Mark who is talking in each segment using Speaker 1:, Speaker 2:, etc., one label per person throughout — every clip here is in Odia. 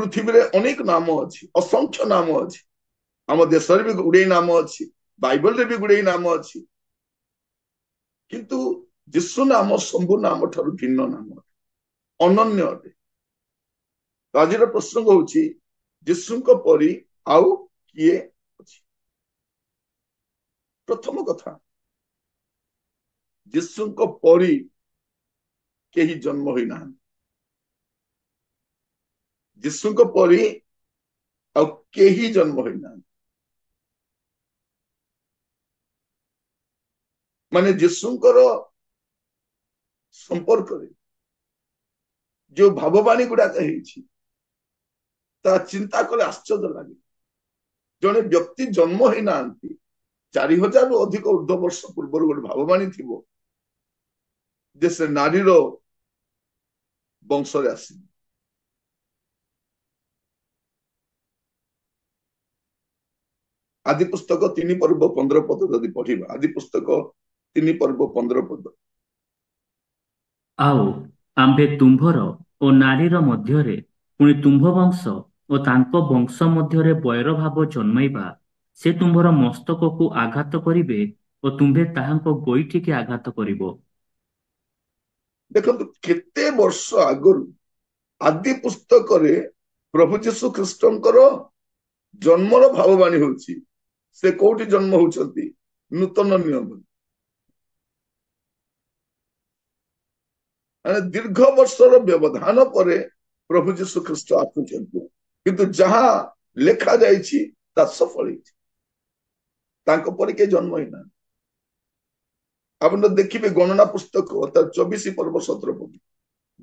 Speaker 1: पृथ्वी रे अनेक नाम अच्छी असंख्य नाम अच्छी आम देश भी गुड़े नाम अच्छी बाइबल रे भी गुड़े नाम अच्छी किंतु यीशु नाम शंभु नाम ठारू भिन्न नाम अनन्य अटे तो आज प्रसंग होची यीशुଙ୍କ परी आउ किए अछि प्रथम कथा यीशुଙ୍କ परी केही जन्म होई ना यीशुଙ୍କ परी आउ केही जन्म होई ना माने यीशुଙ୍କର संपर्क रे जो भाववाणी गुड़ा कही ता चिंता कले आश्चर्य लगे जने व्यक्ति जन्म होई ना 4000 रु अधिक ऊर्ध्व वर्ष पूर्व गोटे भाववाणी थिबो जे से नारीर वंश रे आसी आदि पुस्तक 3 पर्व 15 पद यदि पढ़िबा आदि पुस्तक 3 पर्व 15 पद
Speaker 2: ଆଉ ଆମ୍ଭେ ତୁମ୍ଭର ଓ ନାରୀର ମଧ୍ୟରେ ପୁଣି ତୁମ୍ଭ ବଂଶ ଓ ତାଙ୍କ ବଂଶ ମଧ୍ୟରେ ବୈରଭାବ ଜନ୍ମାଇବା ସେ ତୁମ୍ଭର ମସ୍ତକକୁ ଆଘାତ କରିବେ ଓ ତୁମ୍ଭେ ତାହାଙ୍କ ଗୋଇଠିକି ଆଘାତ କରିବ।
Speaker 1: देखंतु केते वर्ष आगरु आदि पुस्तक रे प्रभु जीशु ख्रीष्टंकर जन्मर भाववाणी होची से कोठी जन्म होचंती नूतन नियम दीर्घ वर्षर व्यवधान पर प्रभु जीशु ख्रीष्ट आसुचंती किंतु जहां लेखा जाइछि ता सफल होइछि तांको पर के जन्म होइना आपण देखिबे गणना पुस्तक तार 24 पर्व 17 पद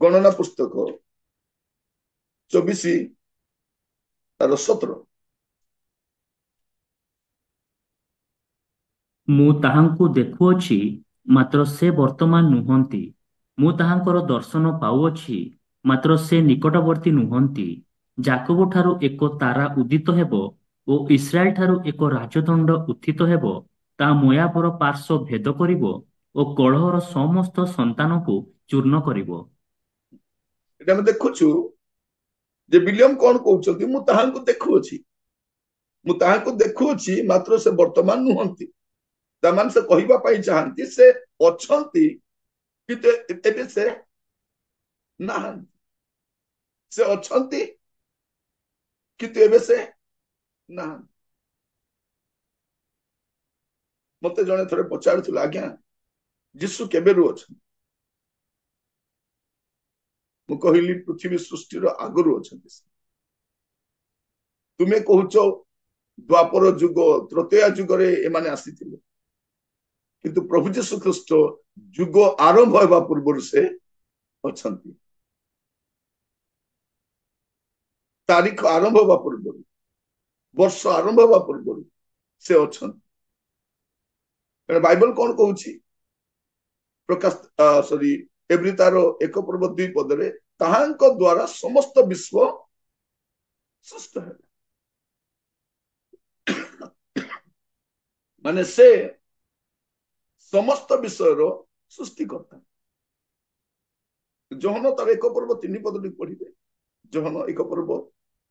Speaker 1: गणना पुस्तक 24 तार 17
Speaker 2: ମୁଁ ତାହାଙ୍କୁ ଦେଖୁଅଛି ମାତ୍ର ସେ ବର୍ତ୍ତମାନ ନୁହନ୍ତି ମୁଁ ତାହାଙ୍କର ଦର୍ଶନ ପାଉଅଛି ମାତ୍ର ସେ ନିକଟବର୍ତ୍ତୀ ନୁହନ୍ତି ଯାକୋବ ଠାରୁ ଏକ ତାରା ଉଦିତ ହେବ ଓ ଇସ୍ରାଏଲ ଠାରୁ ଏକ ରାଜଦଣ୍ଡ ଉତ୍ଥିତ ହେବ ତାହା ମୋୟାବର ପାର୍ଶ୍ୱ ଭେଦ କରିବ ଓ କଳହର ସମସ୍ତ ସନ୍ତାନକୁ ଚୂର୍ଣ୍ଣ କରିବ।
Speaker 1: एटा हम देखुछु जे विलियम कोन कहउछथि मु ताहांको देखुछि मात्र से वर्तमान नुहंती तामान से कहिबा पाई चाहंती से अछंती किते एबे से नाहं से अछंती किते एबे से नाहं मते जने थरे पचारथुला आज्ञा यीशु केबे रु अछन मु कहिली पृथ्वी सृष्टि रो आगरु अछन तुमे कहउछो द्वापर युग तृतीय युग रे एमाने आसीथिले किंतु प्रभु जीशु ख्रीष्ट युग आरंभ होगा पूर्व से अछंती तारीख आरंभ होगा पूर्व वर्ष आरंभ होगा पूर्व से अछंती बाइबल कौन कहूची प्रकाश सॉरी एब्री तार 1 पर्व 2 पद रे ताहांक द्वारा समस्त विश्व सृष्ट है माने से समस्त विषय सृष्टिकर्ता जहन तार 1 पर्व 3 पद पढ़िबे जहन 1 पर्व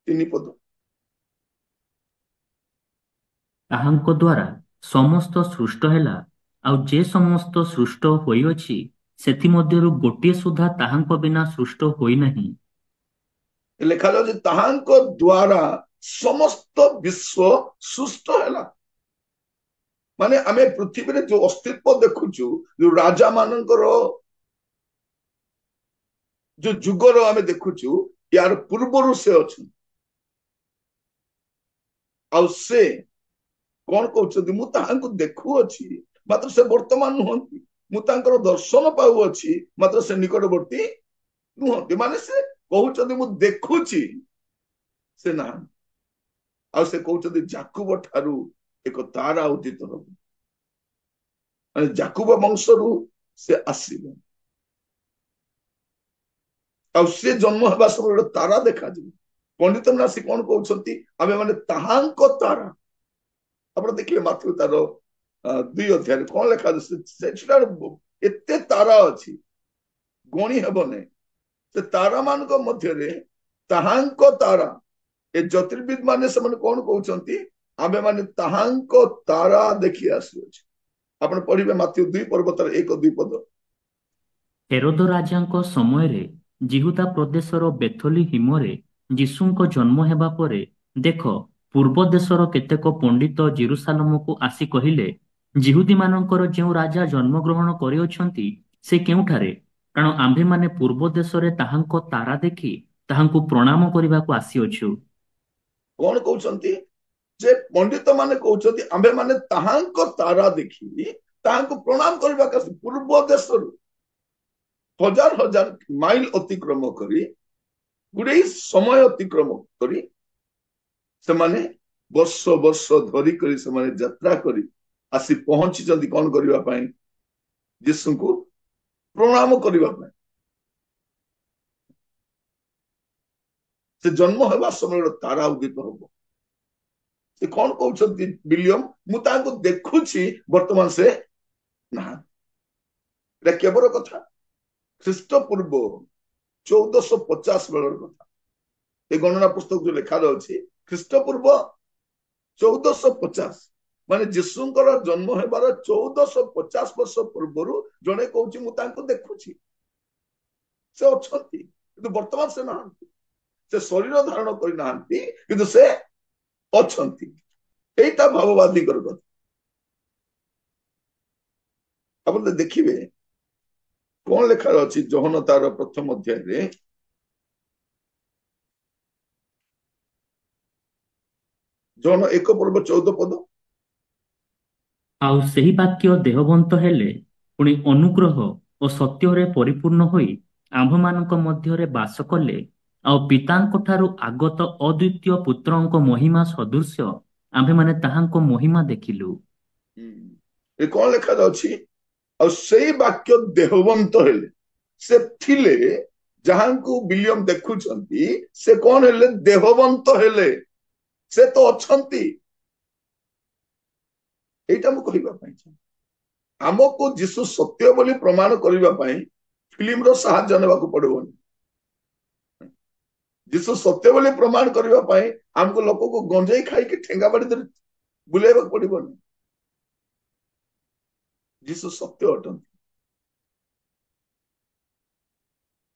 Speaker 1: 3 पद
Speaker 2: ତାହାଙ୍କ ଦ୍ୱାରା ସମସ୍ତ ସୃଷ୍ଟ ହେଲା ଆଉ ଯେ ସମସ୍ତ ସୃଷ୍ଟ ହୋଇଅଛି ସେଥିମଧ୍ୟରୁ ଗୋଟିଏ ସୁଦ୍ଧା ତାହାଙ୍କ ବିନା ସୃଷ୍ଟ ହୋଇନାହିଁ।
Speaker 1: लिखा जाଉଛି ତାହାଙ୍କ ଦ୍ୱାରା समस्त विश्व सृष्ट है माने आमे पृथ्वी रे जो अस्तित्व देखुचु जो राजा मानकर जो जुगर आमे देखुचु यार पूर्व से अच्छे आउ से कौन कहते मु ताहांको देखु अछि मात्र से वर्तमान नुहंती मु तांकर दर्शन पाउ अछि मात्र से निकटवर्ती नुहंती माने से कहउछथि मु देखुछि से ना आ से कहउछथि जाकुब ठारू एक तारा उदित हो माने जाकुब वंशरू से आसीबे आ से जन्म हेबा समय तारा देखा जी पंडित ना से कौन कहउछथि आमे माने ताहांको तारा आप देखिए माथु तार 2 अध्याय कौन लिखा एते तारा अच्छी गणी हेबने से तारा मान मध्य ताहांको तारा ଏ ଜ୍ୟୋତିର୍ବିଦ ମାନେ ସେମାନେ କଣ କହୁଛନ୍ତି? ଆମେ ମାନେ ତାହାଙ୍କ ତାରା ଦେଖି ଆସୁଅଛୁ। ଆପଣ ପଢିବେ ମାଥ୍ୟୁ 2 ପର୍ବତର 1-2 ପଦ।
Speaker 2: ହେରୋଦ ରାଜାଙ୍କ ସମୟରେ ଜିହୁଦା ପ୍ରଦେଶର ବେଥଲିହିମରେ ଯୀଶୁଙ୍କ ଜନ୍ମ ହେବା ପରେ ଦେଖ, ପୂର୍ବ ଦେଶର କେତେକ ପଣ୍ଡିତ ଜେରୁସାଲେମକୁ ଆସି କହିଲେ, ଯିହୁଦୀମାନଙ୍କର ଯେଉଁ ରାଜା ଜନ୍ମଗ୍ରହଣ କରିଅଛନ୍ତି ସେ କେଉଁଠାରେ? କାରଣ ଆମ୍ଭେମାନେ ପୂର୍ବ ଦେଶରେ ତାହାଙ୍କ ତାରା ଦେଖି ତାହାଙ୍କୁ ପ୍ରଣାମ କରିବାକୁ ଆସିଅଛୁ।
Speaker 1: କଣ କହୁଛନ୍ତି? ଯେ ପଣ୍ଡିତ ମାନେ କହୁଛନ୍ତି ଆମ୍ଭେ ମାନେ ତାହାଙ୍କ ତାରା ଦେଖି ତାହାଙ୍କୁ ପ୍ରଣାମ କରିବାକୁ ଆସି, ପୂର୍ବ ଦେଶରୁ ହଜାର ହଜାର ମାଇଲ ଅତିକ୍ରମ କରି, ଗୁଡେ ସମୟ ଅତିକ୍ରମ କରି ସେମାନେ ବର୍ଷ ବର୍ଷ ଧରିକରି ସେମାନେ ଯାତ୍ରା କରି ଆସି ପହଞ୍ଚିଛନ୍ତି କଣ କରିବା ପାଇଁ? ଯୀଶୁଙ୍କୁ ପ୍ରଣାମ କରିବା ପାଇଁ। ସେ ଜନ୍ମ ହେବା ସମୟରେ ତାରା ଉଦିତ ହବ। ସେ କଣ କହୁଛନ୍ତି ବିଲିୟମ? ମୁଁ ତାଙ୍କୁ ଦେଖୁଛି, ବର୍ତ୍ତମାନ ସେ ନାହାନ୍ତି। ଏଟା କେବଳ କଥା ଖ୍ରୀଷ୍ଟପୂର୍ବ 1450 ବେଳର କଥା। ଏ ଗଣନା ପୁସ୍ତକ ଯୋଉ ଲେଖାଯାଉଛି ଖ୍ରୀଷ୍ଟପୂର୍ବ 1450, ମାନେ ଯୀଶୁଙ୍କର ଜନ୍ମ ହେବାର 1450 ବର୍ଷ ପୂର୍ବରୁ ଜଣେ କହୁଛି ମୁଁ ତାଙ୍କୁ ଦେଖୁଛି, ସେ ଅଛନ୍ତି, କିନ୍ତୁ ବର୍ତ୍ତମାନ ସେ ନାହାନ୍ତି। ସେ ଶରୀର ଧାରଣ କରିନାହାନ୍ତି, କିନ୍ତୁ ସେ ଅଛନ୍ତି। এইটা ଭାବବାଦୀଙ୍କର କଥା। ଆପଣ ଦେଖିବେ କଣ ଲେଖା ଅଛି ଯୋହନ ତାର ପ୍ରଥମ ଅଧ୍ୟାୟରେ, ଯୋହନ 1:14 ପଦ।
Speaker 2: ଆଉ ସେହି ବାକ୍ୟ ଦେହବନ୍ତ ହେଲେ, ପୁଣି ଅନୁଗ୍ରହ ଓ ସତ୍ୟରେ ପରିପୂର୍ଣ୍ଣ ହୋଇ ଆମ୍ଭମାନଙ୍କ ମଧ୍ୟରେ ବାସ କଲେ, ଆଉ ପିତାଙ୍କଠାରୁ ଆଗତ ଅଦ୍ୱିତୀୟ ପୁତ୍ରଙ୍କ ମହିମା ସଦୃଶ୍ୟ ଆମ୍ଭେମାନେ ତାହାଙ୍କ ମହିମା ଦେଖିଲୁ।
Speaker 1: ଏ କଣ ଲେଖାଯାଉଛି? ଆଉ ସେଇ ବାକ୍ୟ ଦେହବନ୍ତ ହେଲେ, ସେ ଥିଲେ, ଯାହାଙ୍କୁ ବିଲିୟମ ଦେଖୁଛନ୍ତି ସେ କଣ ହେଲେ? ଦେହବନ୍ତ ହେଲେ। ସେ ତ ଅଛନ୍ତି। এইটা ମୁଁ କହିବା ପାଇଁ ଚାହେଁ। ଆମକୁ ଯୀଶୁ ସତ୍ୟ ବୋଲି ପ୍ରମାଣ କରିବା ପାଇଁ ଫିଲ୍ମର ସାହାଯ୍ୟ ନେବାକୁ ପଡିବନି। ଯୀଶୁ ସତ୍ୟ ବୋଲି ପ୍ରମାଣ କରିବା ପାଇଁ ଆମକୁ ଲୋକକୁ ଗଞ୍ଜେଇ ଖାଇକି ଠେଙ୍ଗା ବାଡି ଧରି ବୁଲେଇବାକୁ ପଡିବନି। ଯୀଶୁ ସତ୍ୟ ଅଟନ୍ତି।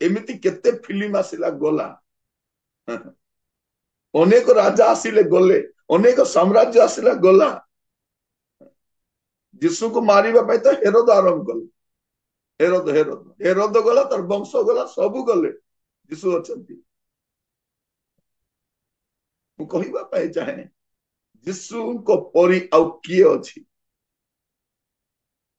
Speaker 1: ଏମିତି କେତେ ଫିଲ୍ମ ଆସିଲା ଗଲା, ଅନେକ ରାଜା ଆସିଲେ ଗଲେ, ଅନେକ ସାମ୍ରାଜ୍ୟ ଆସିଲା ଗଲା। ଯୀଶୁକୁ ମାରିବା ପାଇଁ ତ ହେରୋଦ ଆରମ୍ଭ କଲେ। ହେରୋଦ ଗଲା, ତାର ବଂଶ ଗଲା, ସବୁ ଗଲେ, ଯୀଶୁ ଅଛନ୍ତି। ମୁଁ କହିବା ପାଇଁ ଚାହେଁ ଯୀଶୁଙ୍କ ପରି ଆଉ କିଏ ଅଛି?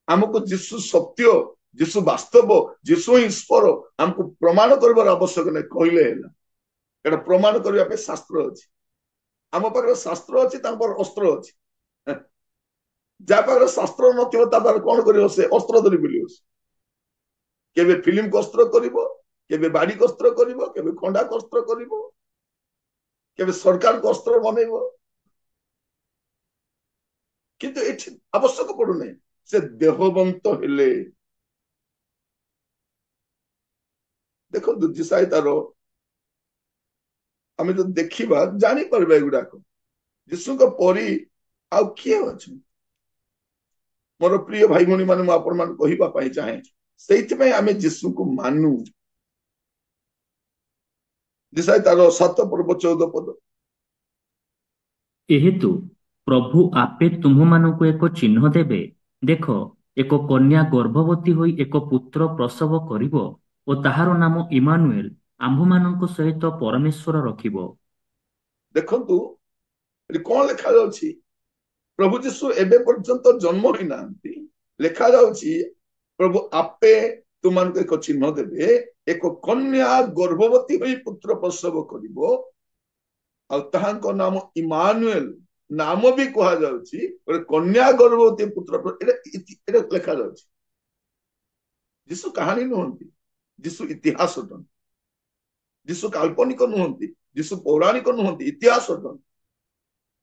Speaker 1: ଆମକୁ ଯୀଶୁ ସତ୍ୟ, ଯୀଶୁ ବାସ୍ତବ, ଯୀଶୁ ହିଁ ଈଶ୍ୱର, ଆମକୁ ପ୍ରମାଣ କରିବାର ଆବଶ୍ୟକ ନାହିଁ। କହିଲେ ହେଲା, ଏଟା ପ୍ରମାଣ କରିବା ପାଇଁ ଶାସ୍ତ୍ର ଅଛି। ଆମ ପାଖରେ ଶାସ୍ତ୍ର ଅଛି, ତାଙ୍କ ପାଖରେ ଅସ୍ତ୍ର ଅଛି। ଯାହା ପାଖରେ ଶାସ୍ତ୍ର ନଥିବ ତା ପାଖରେ କଣ କରିବ? ସେ ଅସ୍ତ୍ର ଧରି ବୁଲିବ। କେବେ ଫିଲ୍ମକୁ ଅସ୍ତ୍ର କରିବ, କେବେ ବାଡିକୁ ଅସ୍ତ୍ର କରିବ, କେବେ ଖଣ୍ଡାକୁ ଅସ୍ତ୍ର କରିବ, କେବେ ସରକାରକୁ ଅସ୍ତ୍ର ବନେଇବ। କିନ୍ତୁ ଏଠି ଆବଶ୍ୟକ ପଡୁନାହିଁ। ସେ ଦେହବନ୍ତ ହେଲେ। ଦେଖନ୍ତୁ ଯିଶାଇ ତାର, ଆମେ ଯଦି ଦେଖିବା ଜାଣିପାରିବା ଏଗୁଡାକ ଯୀଶୁଙ୍କ ପରି ଆଉ କିଏ ଅଛି? ମୋର ପ୍ରିୟ ଭାଇ ଭଉଣୀ ମାନେ, ମୁଁ ଆପଣ ମାନଙ୍କୁ କହିବା ପାଇଁ ଚାହେଁ, ସେଇଥିପାଇଁ ଆମେ ଯୀଶୁଙ୍କୁ ମାନୁ। ଯିଶାଇ ତାର 7:14 ପଦ।
Speaker 2: ଏହେତୁ ପ୍ରଭୁ ଆପେ ତୁମ୍ଭମାନଙ୍କୁ ଏକ ଚିହ୍ନ ଦେବେ, ଦେଖ, ଏକ କନ୍ୟା ଗର୍ଭବତୀ ହୋଇ ଏକ ପୁତ୍ର ପ୍ରସବ କରିବ ଓ ତାହାର ନାମ ଇମାନୁଏଲ, ଆମ୍ଭମାନଙ୍କ ସହିତ ପରମେଶ୍ୱର ରଖିବ।
Speaker 1: ଦେଖନ୍ତୁ ଏଠି କଣ ଲେଖାଯାଉଛି? ପ୍ରଭୁ ଯୀଶୁ ଏବେ ପର୍ଯ୍ୟନ୍ତ ଜନ୍ମ ହୋଇନାହାନ୍ତି। ଲେଖାଯାଉଛି ପ୍ରଭୁ ଆପେ ତୁମମାନଙ୍କୁ ଏକ ଚିହ୍ନ ଦେବେ, ଏକ କନ୍ୟା ଗର୍ଭବତୀ ହୋଇ ପୁତ୍ର ପ୍ରସବ କରିବ, ଆଉ ତାହାଙ୍କ ନାମ ଇମାନୁଏଲ। ନାମ ବି କୁହାଯାଉଛି, ଗୋଟେ କନ୍ୟା ଗର୍ଭବତୀ ପୁତ୍ର। ଏଟା ଲେଖାଯାଉଛି। ଯୀଶୁ କାହାଣୀ ନୁହନ୍ତି, ଯୀଶୁ ଇତିହାସ ଅଟନ୍ତି। ଯୀଶୁ କାଳ୍ପନିକ ନୁହନ୍ତି, ଯୀଶୁ ପୌରାଣିକ ନୁହନ୍ତି, ଇତିହାସ ଅଟନ୍ତି।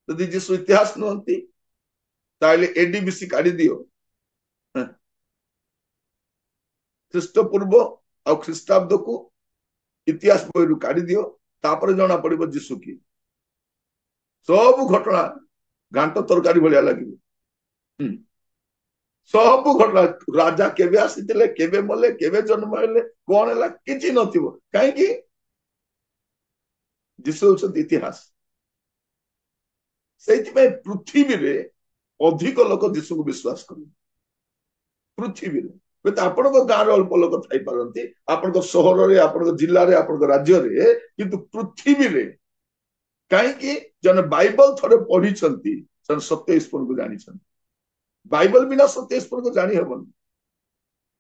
Speaker 1: ଯଦି ଯୀଶୁ ଇତିହାସ ନୁହନ୍ତି ତାହେଲେ ଏଡିବିସି କାଢିଦିଅ, ଖ୍ରୀଷ୍ଟପୂର୍ବ ଆଉ ଖ୍ରୀଷ୍ଟାବ୍ଦକୁ ଇତିହାସ ବହିରୁ କାଢିଦିଅ, ତାପରେ ଜଣା ପଡିବ ଯୀଶୁ କିଏ। ସବୁ ଘଟଣା ଘାଣ୍ଟ ତରକାରୀ ଭଳିଆ ଲାଗିବ। ସବୁ ଘଟଣା, ରାଜା କେବେ ଆସିଥିଲେ, କେବେ ମଲେ, କେବେ ଜନ୍ମ ହେଲେ, କଣ ହେଲା, କିଛି ନଥିବ। କାହିଁକି? ଯୀଶୁ ହଉଛନ୍ତି ଇତିହାସ। ସେଇଥିପାଇଁ ପୃଥିବୀରେ ଅଧିକ ଲୋକ ଯୀଶୁକୁ ବିଶ୍ୱାସ କରନ୍ତି। ପୃଥିବୀରେ ହୁଏତ ଆପଣଙ୍କ ଗାଁରେ ଅଳ୍ପ ଲୋକ ଥାଇପାରନ୍ତି, ଆପଣଙ୍କ ସହରରେ, ଆପଣଙ୍କ ଜିଲ୍ଲାରେ, ଆପଣଙ୍କ ରାଜ୍ୟରେ, କିନ୍ତୁ ପୃଥିବୀରେ। କାହିଁକି? ଜଣେ ବାଇବଲ ଥରେ ପଢିଛନ୍ତି, ଜଣେ ସତ୍ୟ ଈଶ୍ୱରଙ୍କୁ ଜାଣିଛନ୍ତି। ବାଇବଲ ବିନା ସତ୍ୟ ଈଶ୍ୱରଙ୍କୁ ଜାଣି ହେବନି।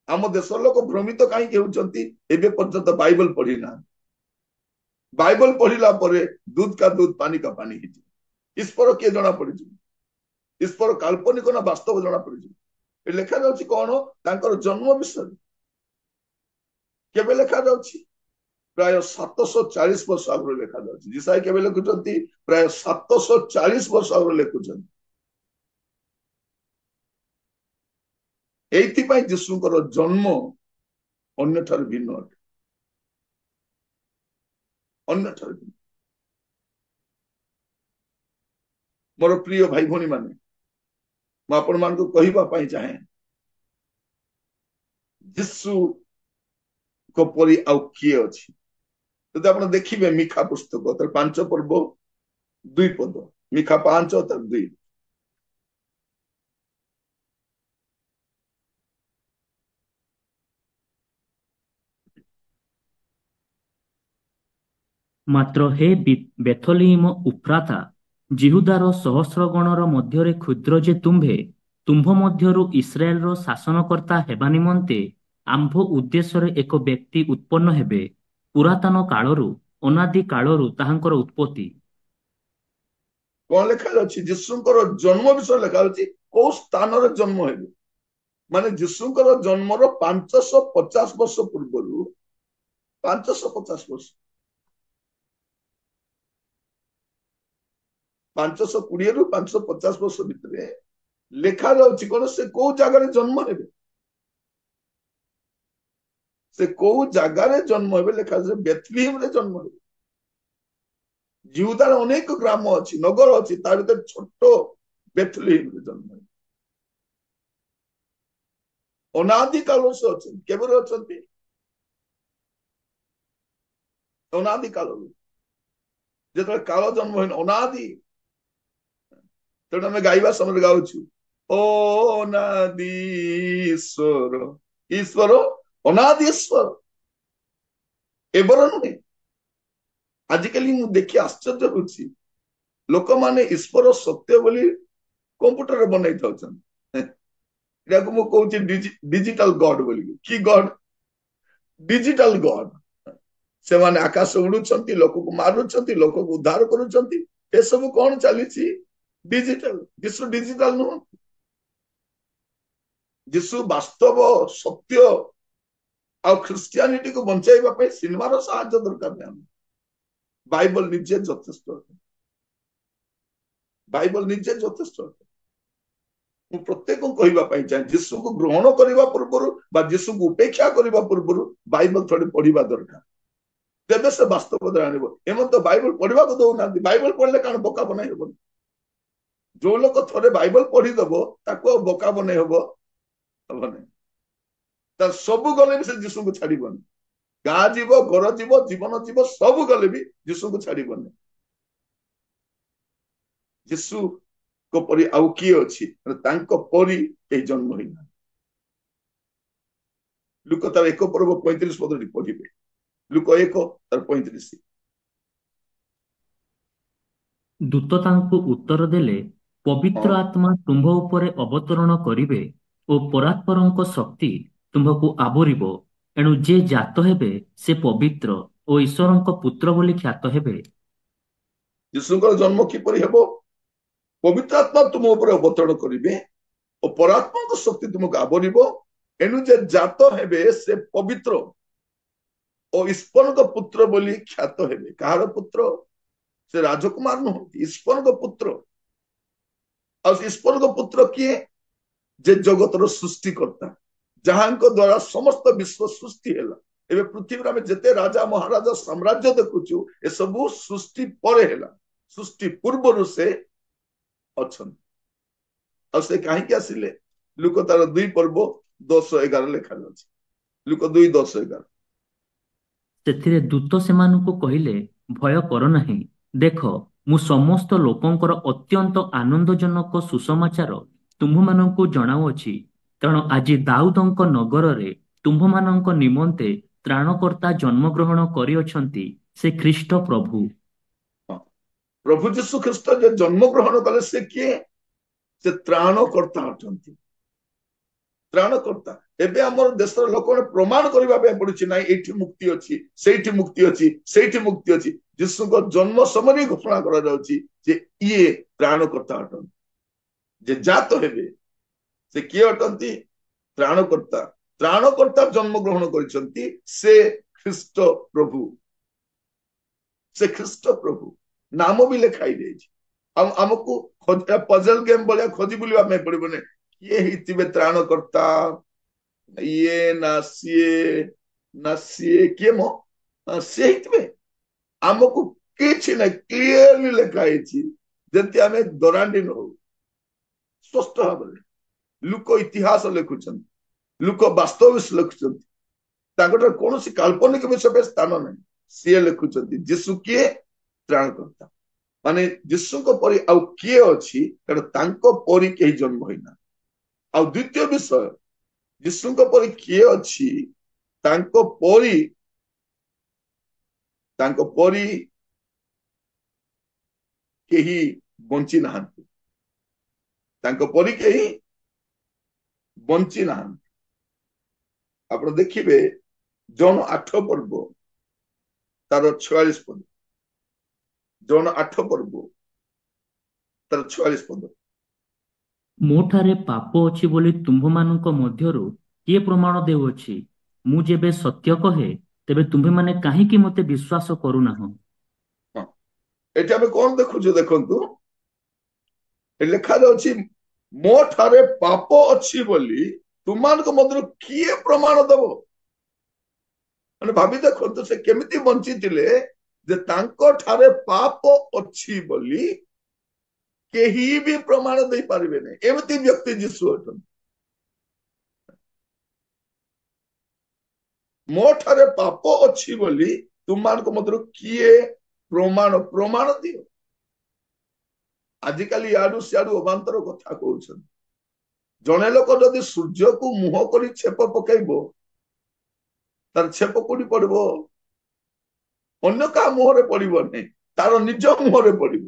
Speaker 1: ଆମ ଦେଶର ଲୋକ ଭ୍ରମିତ କାହିଁକି ହେଉଛନ୍ତି? ଏବେ ପର୍ଯ୍ୟନ୍ତ ବାଇବଲ ପଢି ନାହାନ୍ତି। ବାଇବଲ ପଢିଲା ପରେ ଦୁଧ କା ଦୁଧ ପାନି କା ପାନି ହେଇଯିବ। ଈଶ୍ୱର କିଏ ଜଣା ପଡିଯିବ। ଈଶ୍ୱର କାଳ୍ପନିକ ନା ବାସ୍ତବ ଜଣା ପଡିଯିବ। ଲେଖାଯାଉଛି କଣ? ତାଙ୍କର ଜନ୍ମ ବିଷୟରେ କେବେ ଲେଖାଯାଉଛି? ପ୍ରାୟ 740 ବର୍ଷ ଆଗରୁ ଲେଖାଯାଉଛି। ଯିଶାଇ କେବେ ଲେଖୁଛନ୍ତି? ପ୍ରାୟ 740 ବର୍ଷ ଆଗରୁ ଲେଖୁଛନ୍ତି। ଏଇଥିପାଇଁ ଯୀଶୁଙ୍କର ଜନ୍ମ ଅନ୍ୟଠାରୁ ଭିନ୍ନ ଅଟେ। ଅନ୍ୟଠାରୁ ଭିନ୍ନ। ମୋର ପ୍ରିୟ ଭାଇ ଭଉଣୀ ମାନେ, ମୁଁ ଆପଣମାନଙ୍କୁ କହିବା ପାଇଁ ଚାହେଁ, ଯୀଶୁଙ୍କ ପରି ଆଉ କିଏ ଅଛି? ଯଦି ଆପଣ ଦେଖିବେ ମିଖା ପୁସ୍ତକ, ତାର 5 ପର୍ବ 2 ପଦ, ମିଖା 5 ତାର 2।
Speaker 2: ମାତ୍ର ହେ ବେଥଲିମ ଉଫ୍ରାତା, ଜିହୁଦାର ସହସ୍ର ଗଣର ମଧ୍ୟରେ କ୍ଷୁଦ୍ର ଯେ ତୁମ୍ଭେ, ତୁମ୍ଭ ମଧ୍ୟରୁ ଇସ୍ରାଏଲର ଶାସନକର୍ତ୍ତା ହେବା ନିମନ୍ତେ ଆମ୍ଭ ଉଦ୍ଦେଶ୍ୟରେ ଏକ ବ୍ୟକ୍ତି ଉତ୍ପନ୍ନ ହେବେ। ପୁରାତନ କାଳରୁ, ଅନାଦି କାଳରୁ ତାହାଙ୍କର ଉତ୍ପତ୍ତି।
Speaker 1: କଣ ଲେଖାଯାଉଛି? ଯୀଶୁଙ୍କର ଜନ୍ମ ବିଷୟରେ ଲେଖାଯାଉଛି କୋଉ ସ୍ଥାନରେ ଜନ୍ମ ହେବେ। ମାନେ ଯୀଶୁଙ୍କର ଜନ୍ମର 550 ବର୍ଷ ପୂର୍ବରୁ, 550 ବର୍ଷ, 520 ରୁ 550 ବର୍ଷ ଭିତରେ ଲେଖାଯାଉଛି କଣ? ସେ କୋଉ ଜାଗାରେ ଜନ୍ମ ହେବେ। ସେ କୋଉ ଜାଗାରେ ଜନ୍ମ ହେବେ ଲେଖାଯାଉଛି ବେଥଲିହେମରେ ଜନ୍ମ ହେବେ। ଜିହୁଦାର ଅନେକ ଗ୍ରାମ ଅଛି, ନଗର ଅଛି, ତା ଭିତରେ ଛୋଟ ବେଥଲିହେମରେ ଜନ୍ମ ହେବେ। ଅନାଦି କାଳରୁ ସେ ଅଛନ୍ତି। କେବେ ଅଛନ୍ତି? ଅନାଦି କାଳରୁ, ଯେତେବେଳେ କାଳ ଜନ୍ମ ହେଇନି, ଅନାଦି। ତେଣୁ ଆମେ ଗାଇବା ସମୟରେ ଗାଉଛୁ, ଅନାଦି ଈଶ୍ୱର, ଈଶ୍ୱର ଅନାଦି ଈଶ୍ୱର, ଏବର ନୁହେଁ। ଆଜିକାଲି ମୁଁ ଦେଖି ଆଶ୍ଚର୍ଯ୍ୟ ହଉଛି, ଲୋକମାନେ ଈଶ୍ୱର ସତ୍ୟ ବୋଲି କମ୍ପ୍ୟୁଟରରେ ବନେଇ ଥାଉଛନ୍ତି। ଏଟାକୁ ମୁଁ କହୁଛି ଡିଜିଟାଲ ଗଡ ବୋଲି। କି ଗଡ? ଡିଜିଟାଲ ଗଡ। ସେମାନେ ଆକାଶ ଉଡୁଛନ୍ତି, ଲୋକକୁ ମାରୁଛନ୍ତି, ଲୋକକୁ ଉଦ୍ଧାର କରୁଛନ୍ତି। ଏସବୁ କଣ ଚାଲିଛି? ଡିଜିଟାଲ। ଯୀଶୁ ଡିଜିଟାଲ ନୁହଁ। ଯୀଶୁ ବାସ୍ତବ ସତ୍ୟ ଆଉ ଖ୍ରୀଷ୍ଟିଆନିଟିକୁ ବଞ୍ଚାଇବା ପାଇଁ ସିନେମାର ସାହାଯ୍ୟ ଦରକାର ନାହିଁ। ବାଇବଲ ନିଜେ ଯଥେଷ୍ଟ ଅଟେ। ବାଇବଲ ନିଜେ ଯଥେଷ୍ଟ ଅଟେ। ମୁଁ ପ୍ରତ୍ୟେକଙ୍କୁ କହିବା ପାଇଁ ଚାହେଁ, ଯୀଶୁକୁ ଗ୍ରହଣ କରିବା ପୂର୍ବରୁ ବା ଯୀଶୁକୁ ଉପେକ୍ଷା କରିବା ପୂର୍ବରୁ ବାଇବଲ ଥରେ ପଢିବା ଦରକାର। ତେବେ ସେ ବାସ୍ତବରେ ଆଣିବ। ଏମାନେ ତ ବାଇବଲ ପଢିବାକୁ ଦଉନାହାନ୍ତି। ବାଇବଲ ପଢିଲେ କାରଣ ବୋକା ବନାଇ ହବନି। ଯୋଉ ଲୋକ ଥରେ ବାଇବଲ ପଢିଦବ, ତାକୁ ଆଉ ବୋକା ବନେଇ ହବନି। ତା ସବୁ ଗଲେ ବି ସେ ଯୀଶୁଙ୍କୁ ଛାଡିବନି। ଗାଁ ଯିବ, ଘର ଯିବ, ଜୀବନ ଯିବ, ସବୁ ଗଲେ ବି ଯୀଶୁଙ୍କୁ ଛାଡିବନି। ଯୀଶୁଙ୍କ ପରି ଆଉ କିଏ ଅଛି? ତାଙ୍କ ପରି କେହି ଜନ୍ମ ହେଇନାହାନ୍ତି। ଲୁକ ତାର 1 ପର୍ବ 35 ପଦଟି ପଢିବେ। ଲୁକ 1 ତାର 35।
Speaker 2: ଦୂତ ତାଙ୍କୁ ଉତ୍ତର ଦେଲେ, ପବିତ୍ର ଆତ୍ମା ତୁମ୍ଭ ଉପରେ ଅବତରଣ କରିବେ ଓ ପରାତ୍ପରଙ୍କ ଶକ୍ତି ତୁମ୍ଭକୁ ଆବୋରିବ। ଏଣୁ ଯେ ଜାତ ହେବେ ସେ ପବିତ୍ର ଓ ଈଶ୍ୱରଙ୍କ ପୁତ୍ର ବୋଲି ଖ୍ୟାତ ହେବେ।
Speaker 1: ଯୀଶୁଙ୍କର ଜନ୍ମ କିପରି ହେବ? ପବିତ୍ର ଆତ୍ମା ତୁମ ଉପରେ ଅବତରଣ କରିବେ ଓ ପରାତ୍ମାଙ୍କ ଶକ୍ତି ତୁମକୁ ଆବରିବ। ଏଣୁ ଯେ ଜାତ ହେବେ ସେ ପବିତ୍ର ଓ ଈଶ୍ୱରଙ୍କ ପୁତ୍ର ବୋଲି ଖ୍ୟାତ ହେବେ। କାହାର ପୁତ୍ର? ସେ ରାଜକୁମାର ନୁହନ୍ତି, ଈଶ୍ୱରଙ୍କ ପୁତ୍ର। ଆଉ ଈଶ୍ୱରଙ୍କ ପୁତ୍ର କିଏ? ଯେ ଜଗତର ସୃଷ୍ଟିକର୍ତ୍ତା, ଯାହାଙ୍କ ଦ୍ଵାରା ସମସ୍ତ ବିଶ୍ୱ ସୃଷ୍ଟି ହେଲା। ଏବେ ପୃଥିବୀରେ ଆମେ ଯେତେ ରାଜା ମହାରାଜା ସାମ୍ରାଜ୍ୟ ଦେଖୁଛୁ, ଏସବୁ ସୃଷ୍ଟି ପରେ ହେଲା। ସୃଷ୍ଟି ପୂର୍ବରୁ ସେ ଅଛନ୍ତି। ଆଉ ସେ କାହିଁକି ଆସିଲେ? ଲୁକ ତାର 2 ପର୍ବ 10-11 ଲେଖାଯାଉଛି। ଲୁକ 2:10-11।
Speaker 2: ସେଥିରେ ଦୂତ ସେମାନଙ୍କୁ କହିଲେ, ଭୟ କର ନାହିଁ। ଦେଖ, ମୁଁ ସମସ୍ତ ଲୋକଙ୍କର ଅତ୍ୟନ୍ତ ଆନନ୍ଦଜନକ ସୁସମାଚାର ତୁମ୍ଭମାନଙ୍କୁ ଜଣାଉଅଛି। କାରଣ ଆଜି ଦାଉଦଙ୍କ ନଗରରେ ତୁମ୍ଭମାନଙ୍କ ନିମନ୍ତେ ତ୍ରାଣକର୍ତ୍ତା ଜନ୍ମଗ୍ରହଣ କରିଅଛନ୍ତି, ସେ ଖ୍ରୀଷ୍ଟ ପ୍ରଭୁ।
Speaker 1: ହଁ, ପ୍ରଭୁ ଯୀଶୁ ଖ୍ରୀଷ୍ଟ ଯେ ଜନ୍ମଗ୍ରହଣ କଲେ ସେ କିଏ? ସେ ତ୍ରାଣକର୍ତ୍ତା ଅଛନ୍ତି। ତ୍ରାଣକର୍ତ୍ତା। ଏବେ ଆମର ଦେଶର ଲୋକମାନେ ପ୍ରମାଣ କରିବା ପାଇଁ ପଡୁଛି, ନାଇଁ ଏଇଠି ମୁକ୍ତି ଅଛି, ସେଇଠି ମୁକ୍ତି ଅଛି, ସେଇଠି ମୁକ୍ତି ଅଛି। ଯୀଶୁଙ୍କ ଜନ୍ମ ସମୟରେ ଘୋଷଣା କରାଯାଉଛି ଯେ ଇଏ ତ୍ରାଣକର୍ତ୍ତା ଅଟନ୍ତି। ଯେ ଜାତ ହେବେ ସେ କିଏ ଅଟନ୍ତି? ତ୍ରାଣକର୍ତ୍ତା। ତ୍ରାଣକର୍ତ୍ତା ଜନ୍ମଗ୍ରହଣ କରିଛନ୍ତି, ସେ ଖ୍ରୀଷ୍ଟ ପ୍ରଭୁ। ସେ ଖ୍ରୀଷ୍ଟ ପ୍ରଭୁ ନାମ ବି ଲେଖା ହେଇଯାଇଛି। ଆଉ ଆମକୁ ପଜଲ ଗେମ୍ ଭଳିଆ ଖୋଜି ବୁଲିବା ପାଇଁ ପଡିବନି। କିଏ ହେଇଥିବେ ତ୍ରାଣକର୍ତ୍ତା? ଇଏ ନା ସିଏ କିଏ ମୋ? ସିଏ ହେଇଥିବେ। ଆମକୁ କିଛି ନାହିଁ, କ୍ଲିୟରଲି ଲେଖା ହେଇଛି, ଯେମିତି ଆମେ ଦରାଣ୍ଡି ନ ହଉ। ସ୍ପଷ୍ଟ ଭାବରେ ଲୋକ ଇତିହାସ ଲେଖୁଛନ୍ତି, ଲୋକ ବାସ୍ତବ ଲେଖୁଛନ୍ତି। ତାଙ୍କର କୌଣସି କାଳ୍ପନିକ ବିଷୟ ପାଇଁ ସ୍ଥାନ ନାହିଁ। ସିଏ ଲେଖୁଛନ୍ତି ଯୀଶୁ କିଏ? ତ୍ରାଣକର୍ତ୍ତା। ମାନେ ଯୀଶୁଙ୍କ ପରି ଆଉ କିଏ ଅଛି? କାରଣ ତାଙ୍କ ପରି କେହି ଜନ୍ମ ହୋଇନା। ଆଉ ଦ୍ୱିତୀୟ ବିଷୟ, ଯୀଶୁଙ୍କ ପରି କିଏ ଅଛି? ତାଙ୍କ ପରି କେହି ବଞ୍ଚି ନାହାନ୍ତି। ତାଙ୍କ ପରି କେହି ବଞ୍ଚି ନାହାନ୍ତି। ଆପଣ ଦେଖିବେ ଜନ 8 ପର୍ବ ତାର 46 ପଦ। ଜନ 8 ପର୍ବ ତାର 46 ପଦ।
Speaker 2: ମୋ ଠାରେ ପାପ ଅଛି ବୋଲି ତୁମ୍ଭମାନଙ୍କ ମଧ୍ୟରୁ କିଏ ପ୍ରମାଣ ଦେଉଅଛି? ମୁଁ ଯେବେ ସତ୍ୟ କହେ, ତେବେ ତୁମ୍ଭେମାନେ କାହିଁକି ମୋତେ ବିଶ୍ୱାସ କରୁନାହଁ?
Speaker 1: ହଁ, ଏଠି ଆମେ କଣ ଦେଖୁଛୁ? ଦେଖନ୍ତୁ, ଲେଖାଯାଉଛି ମୋ ଠାରେ ପାପ ଅଛି ବୋଲି ତୁମମାନଙ୍କ ମଧ୍ୟରୁ କିଏ ପ୍ରମାଣ ଦବ? ମାନେ ଭାବି ଦେଖନ୍ତୁ, ସେ କେମିତି ବଞ୍ଚିଥିଲେ ଯେ ତାଙ୍କ ଠାରେ ପାପ ଅଛି ବୋଲି କେହି ବି ପ୍ରମାଣ ଦେଇପାରିବେ ନାହିଁ। ଏମିତି ବ୍ୟକ୍ତି ଯୀଶୁ ଅଛନ୍ତି। ମୋ ଠାରେ ପାପ ଅଛି ବୋଲି ତୁମମାନଙ୍କ ମଧ୍ୟରୁ କିଏ ପ୍ରମାଣ ଦିଅ? ଆଜିକାଲି ଇଆଡୁ ସିଆଡୁ ଅବାନ୍ତର କଥା କହୁଛନ୍ତି। ଜଣେ ଲୋକ ଯଦି ସୂର୍ଯ୍ୟକୁ ମୁହଁ କରି ଛେପ ପକେଇବ, ତାର ଛେପ କୋଉଠି ପଡିବ? ଅନ୍ୟ କାହା ମୁହଁରେ ପଡିବ ନାହିଁ, ତାର ନିଜ ମୁହଁରେ ପଡିବ।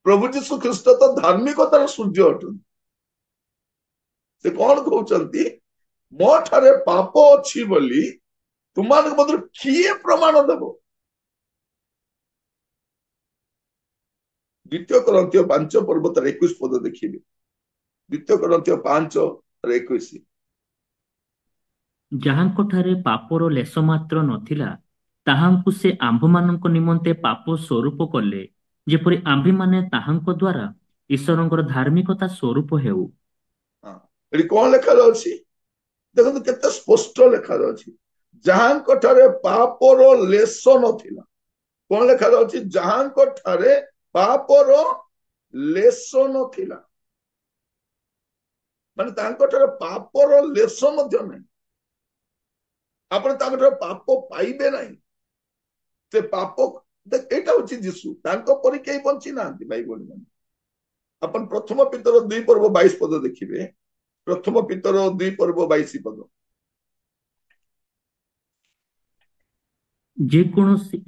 Speaker 1: ପ୍ରଭୁ ଯୀଶୁ ଖ୍ରୀଷ୍ଟ ତ ଧାର୍ମିକତାର ସୂର୍ଯ୍ୟ ଅଟନ୍ତି। ସେ କଣ କହୁଛନ୍ତି? ମୋ ଠାରେ ପାପ ଅଛି ବୋଲି ତୁମମାନଙ୍କ ମଧ୍ୟରୁ କିଏ ପ୍ରମାଣ ଦେବ? 2 କରନ୍ଥୀୟ 5 ପର୍ବ ତାର 21 ପଦ ଦେଖିବେ। 2 କରନ୍ଥୀୟ 5:21।
Speaker 2: ଯାହାଙ୍କଠାରେ ପାପର ଲେଶ ମାତ୍ର ନଥିଲା, ତାହାଙ୍କୁ ସେ ଆମ୍ଭମାନଙ୍କ ନିମନ୍ତେ ପାପ ସ୍ୱରୂପ କଲେ, ଯେପରି ଆମ୍ଭେମାନେ ତାହାଙ୍କ ଦ୍ୱାରା ଈଶ୍ୱରଙ୍କର ଧାର୍ମିକତା ସ୍ୱରୂପ ହେଉ।
Speaker 1: ହଁ, ଏଠି କଣ ଲେଖାଯାଉଛି? ଦେଖନ୍ତୁ କେତେ ସ୍ପଷ୍ଟ ଲେଖାଯାଉଛି। ଯାହାଙ୍କ ଠାରେ ପାପର ଲେଶ ନଥିଲା। କଣ ଲେଖାଯାଉଛି? ଯାହାଙ୍କ ଠାରେ ପାପର ଲେଶ ନଥିଲା। ମାନେ ତାଙ୍କ ଠାରେ ପାପର ଲେଶ ମଧ୍ୟ ନାହିଁ। ଆପଣ ତାଙ୍କ ଠାରେ ପାପ ପାଇବେ ନାହିଁ। ସେ ପାପ, ଏଇଟା ହଉଛି ଯୀଶୁ। ତାଙ୍କ ପରି କେହି ବଞ୍ଚି ନାହାନ୍ତି ଭାଇ ଭଉଣୀ ମାନେ। ଆପଣ ପ୍ରଥମ ପିତର 2 ପର୍ବ 22 ପଦ ଦେଖିବେ। ପ୍ରଥମ ପିତର 2 ପର୍ବ 22 ପଦ।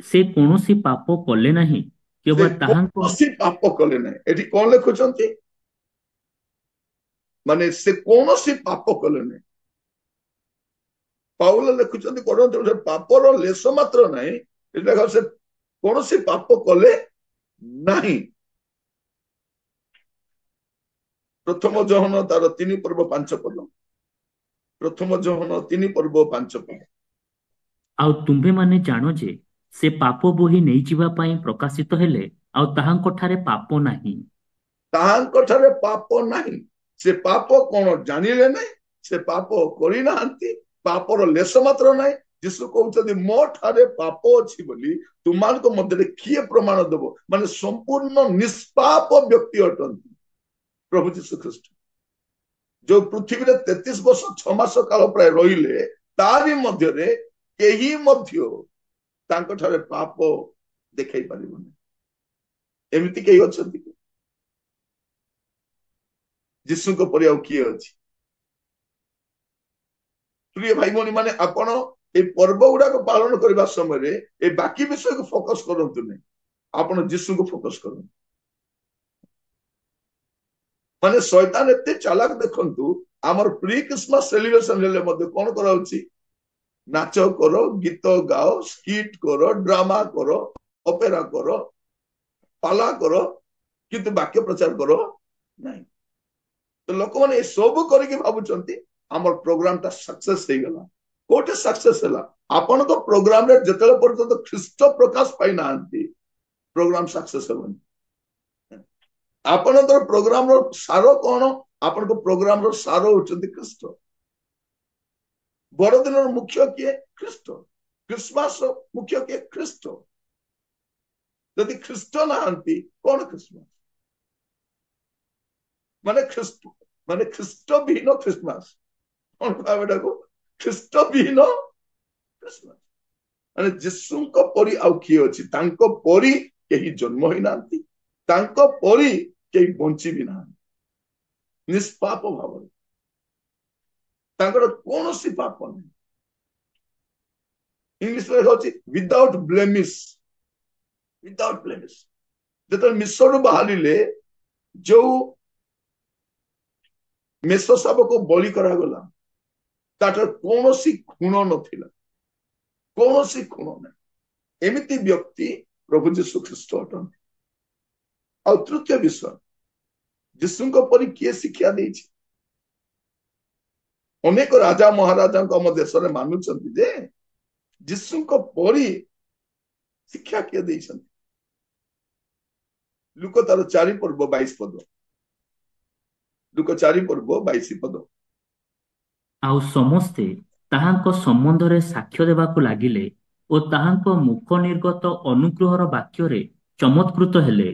Speaker 2: ସେ କୌଣସି ପାପ କଲେ ନାହିଁ,
Speaker 1: ସେ
Speaker 2: କେବଳ ତାହାଙ୍କ
Speaker 1: କୌଣସି ପାପ କଲେ ନାହିଁ। ଏଠି କଣ ଲେଖୁଛନ୍ତି? ମାନେ ସେ କୌଣସି ପାପ କଲେ ନାହିଁ। ପାଉଲ ଲେଖୁଛନ୍ତି କରନ୍ତି ପାପର ଲେଶ ମାତ୍ର ନାହିଁ। ସେ କୌଣସି ପାପ କଲେ ନାହିଁ। ପ୍ରଥମ ଯୋହନ ତାର 3 ପର୍ବ 5 ପଦ। ପ୍ରଥମ ଯୋହନ 3 ପର୍ବ 5 ପଦ।
Speaker 2: ଆଉ ତୁମ୍ଭେମାନେ ଜାଣ ଯେ ସେ ପାପ ବୋହି ନେଇଯିବା ପାଇଁ ପ୍ରକାଶିତ ହେଲେ, ଆଉ ତାହାଙ୍କ ଠାରେ ପାପ ନାହିଁ।
Speaker 1: ତାହାଙ୍କ ଠାରେ ପାପ ନାହିଁ। ସେ ପାପ କଣ ଜାଣିଲେ ନାହିଁ, ସେ ପାପ କରିନାହାନ୍ତି, ପାପର ଲେଶ ମାତ୍ର ନାହିଁ। ଯୀଶୁ କହୁଛନ୍ତି ମୋ ଠାରେ ପାପ ଅଛି ବୋଲି ତୁମାନଙ୍କ ମଧ୍ୟରେ କିଏ ପ୍ରମାଣ ଦେବ? ମାନେ ସମ୍ପୂର୍ଣ୍ଣ ନିଷ୍ପାପ ବ୍ୟକ୍ତି ଅଟନ୍ତି ପ୍ରଭୁ ଯୀଶୁ ଖ୍ରୀଷ୍ଟ, ଯୋଉ ପୃଥିବୀରେ 33 ବର୍ଷ 6 ମାସ କାଳ ପ୍ରାୟ ରହିଲେ, ତାରି ମଧ୍ୟରେ କେହି ମଧ୍ୟ ତାଙ୍କ ଠାରେ ପାପ ଦେଖାଇ ପାରିବନି। ଏମିତି କେହି ଅଛନ୍ତି କି? ଯୀଶୁଙ୍କ ପରି ଆଉ କିଏ ଅଛି? ପ୍ରିୟ ଭାଇ ଭଉଣୀ ମାନେ, ଆପଣ এই ପର୍ବ ଗୁଡାକ ପାଳନ କରିବା ସମୟରେ এই ବାକି ବିଷୟକୁ ଫୋକସ କରନ୍ତୁ ନାହିଁ, ଆପଣ ଯୀଶୁଙ୍କୁ ଫୋକସ କରନ୍ତୁ। ମାନେ ଶୈତାନ ଏତେ ଚାଲାକ, ଦେଖନ୍ତୁ ଆମର ପ୍ରି କ୍ରିସମାସ ସେଲିବ୍ରେସନ ହେଲେ ମଧ୍ୟ କଣ କରାଉଛି? ନାଚ କର, ଗୀତ ଗାଅ, ସ୍କିଟ କର, ଡ୍ରାମା କର, ଅପେରା କର, ପାଲା କର, କିନ୍ତୁ ବାକ୍ୟ ପ୍ରଚାର କର ନାହିଁ। ତ ଲୋକମାନେ ଏସବୁ କରିକି ଭାବୁଛନ୍ତି ଆମର ପ୍ରୋଗ୍ରାମଟା ସକ୍ସେସ ହେଇଗଲା। କୋଉଠି ସକ୍ସେସ ହେଲା? ଆପଣଙ୍କ ପ୍ରୋଗ୍ରାମରେ ଯେତେବେଳେ ପର୍ଯ୍ୟନ୍ତ ଖ୍ରୀଷ୍ଟ ପ୍ରକାଶ ପାଇନାହାନ୍ତି, ପ୍ରୋଗ୍ରାମ ସକ୍ସେସ ହେବନି। ଆପଣଙ୍କର ପ୍ରୋଗ୍ରାମର ସାର କଣ? ଆପଣଙ୍କ ପ୍ରୋଗ୍ରାମର ସାର ହଉଛନ୍ତି ଖ୍ରୀଷ୍ଟ। ବଡଦିନର ମୁଖ୍ୟ କିଏ? ଖ୍ରୀଷ୍ଟ। କ୍ରିସମାସ ମୁଖ୍ୟ କିଏ? ଖ୍ରୀଷ୍ଟ। ଯଦି ଖ୍ରୀଷ୍ଟ ନାହାନ୍ତି, କଣ ଖ୍ରୀଷ୍ଟମାସ? ମାନେ ଖ୍ରୀଷ୍ଟ ବିହୀନ ଖ୍ରୀଷ୍ଟମାସ। କଣ କହିବା ଏଟାକୁ? ଖ୍ରୀଷ୍ଟ ବିହୀନ ଖ୍ରୀଷ୍ଟମାସ। ମାନେ ଯୀଶୁଙ୍କ ପରି ଆଉ କିଏ ଅଛି? ତାଙ୍କ ପରି କେହି ଜନ୍ମ ହେଇନାହାନ୍ତି, ତାଙ୍କ ପରି କେହି ବଞ୍ଚି ବି ନାହାନ୍ତି ନିଷ୍ପାପ ଭାବରେ। ତାଙ୍କର କୌଣସି ପାପ ନାହିଁ। ଇଂଲିଶରେ ହଉଛି ୱିଦାଉଟ ବ୍ଲେମିଶ। ୱିଦାଉଟ ବ୍ଲେମିଶ। ଯେତେବେଳେ ମିଶ୍ରରୁ ବାହାରିଲେ, ଯୋଉ ମେଷ ଶାବକୁ ବଳି କରାଗଲା, ତାଠାରୁ କୌଣସି ଖୁଣ ନଥିଲା, କୌଣସି ଖୁଣ ନାହିଁ। ଏମିତି ବ୍ୟକ୍ତି ପ୍ରଭୁ ଯୀଶୁ ଖ୍ରୀଷ୍ଟ ଅଟନ୍ତି। ଆଉ ତୃତୀୟ ବିଷୟ, ଯୀଶୁଙ୍କ ପରି କିଏ ଶିକ୍ଷା ଦେଇଛି? ଅନେକ ରାଜା ମହାରାଜାଙ୍କ ଆମ ଦେଶରେ ମାନୁଛନ୍ତି ଯେ ଯୀଶୁଙ୍କ ପରି ଶିକ୍ଷା କିଏ ଦେଇଛନ୍ତି? ଲୁକ ତାର 4 ପର୍ବ 22 ପଦ। ଲୁକ 4 ପର୍ବ 22 ପଦ।
Speaker 2: ଆଉ ସମସ୍ତେ ତାହାଙ୍କ ସମ୍ବନ୍ଧରେ ସାକ୍ଷ୍ୟ ଦେବାକୁ ଲାଗିଲେ ଓ ତାହାଙ୍କ ମୁଖ ନିର୍ଗତ ଅନୁଗ୍ରହର ବାକ୍ୟରେ ଚମତ୍କୃତ ହେଲେ।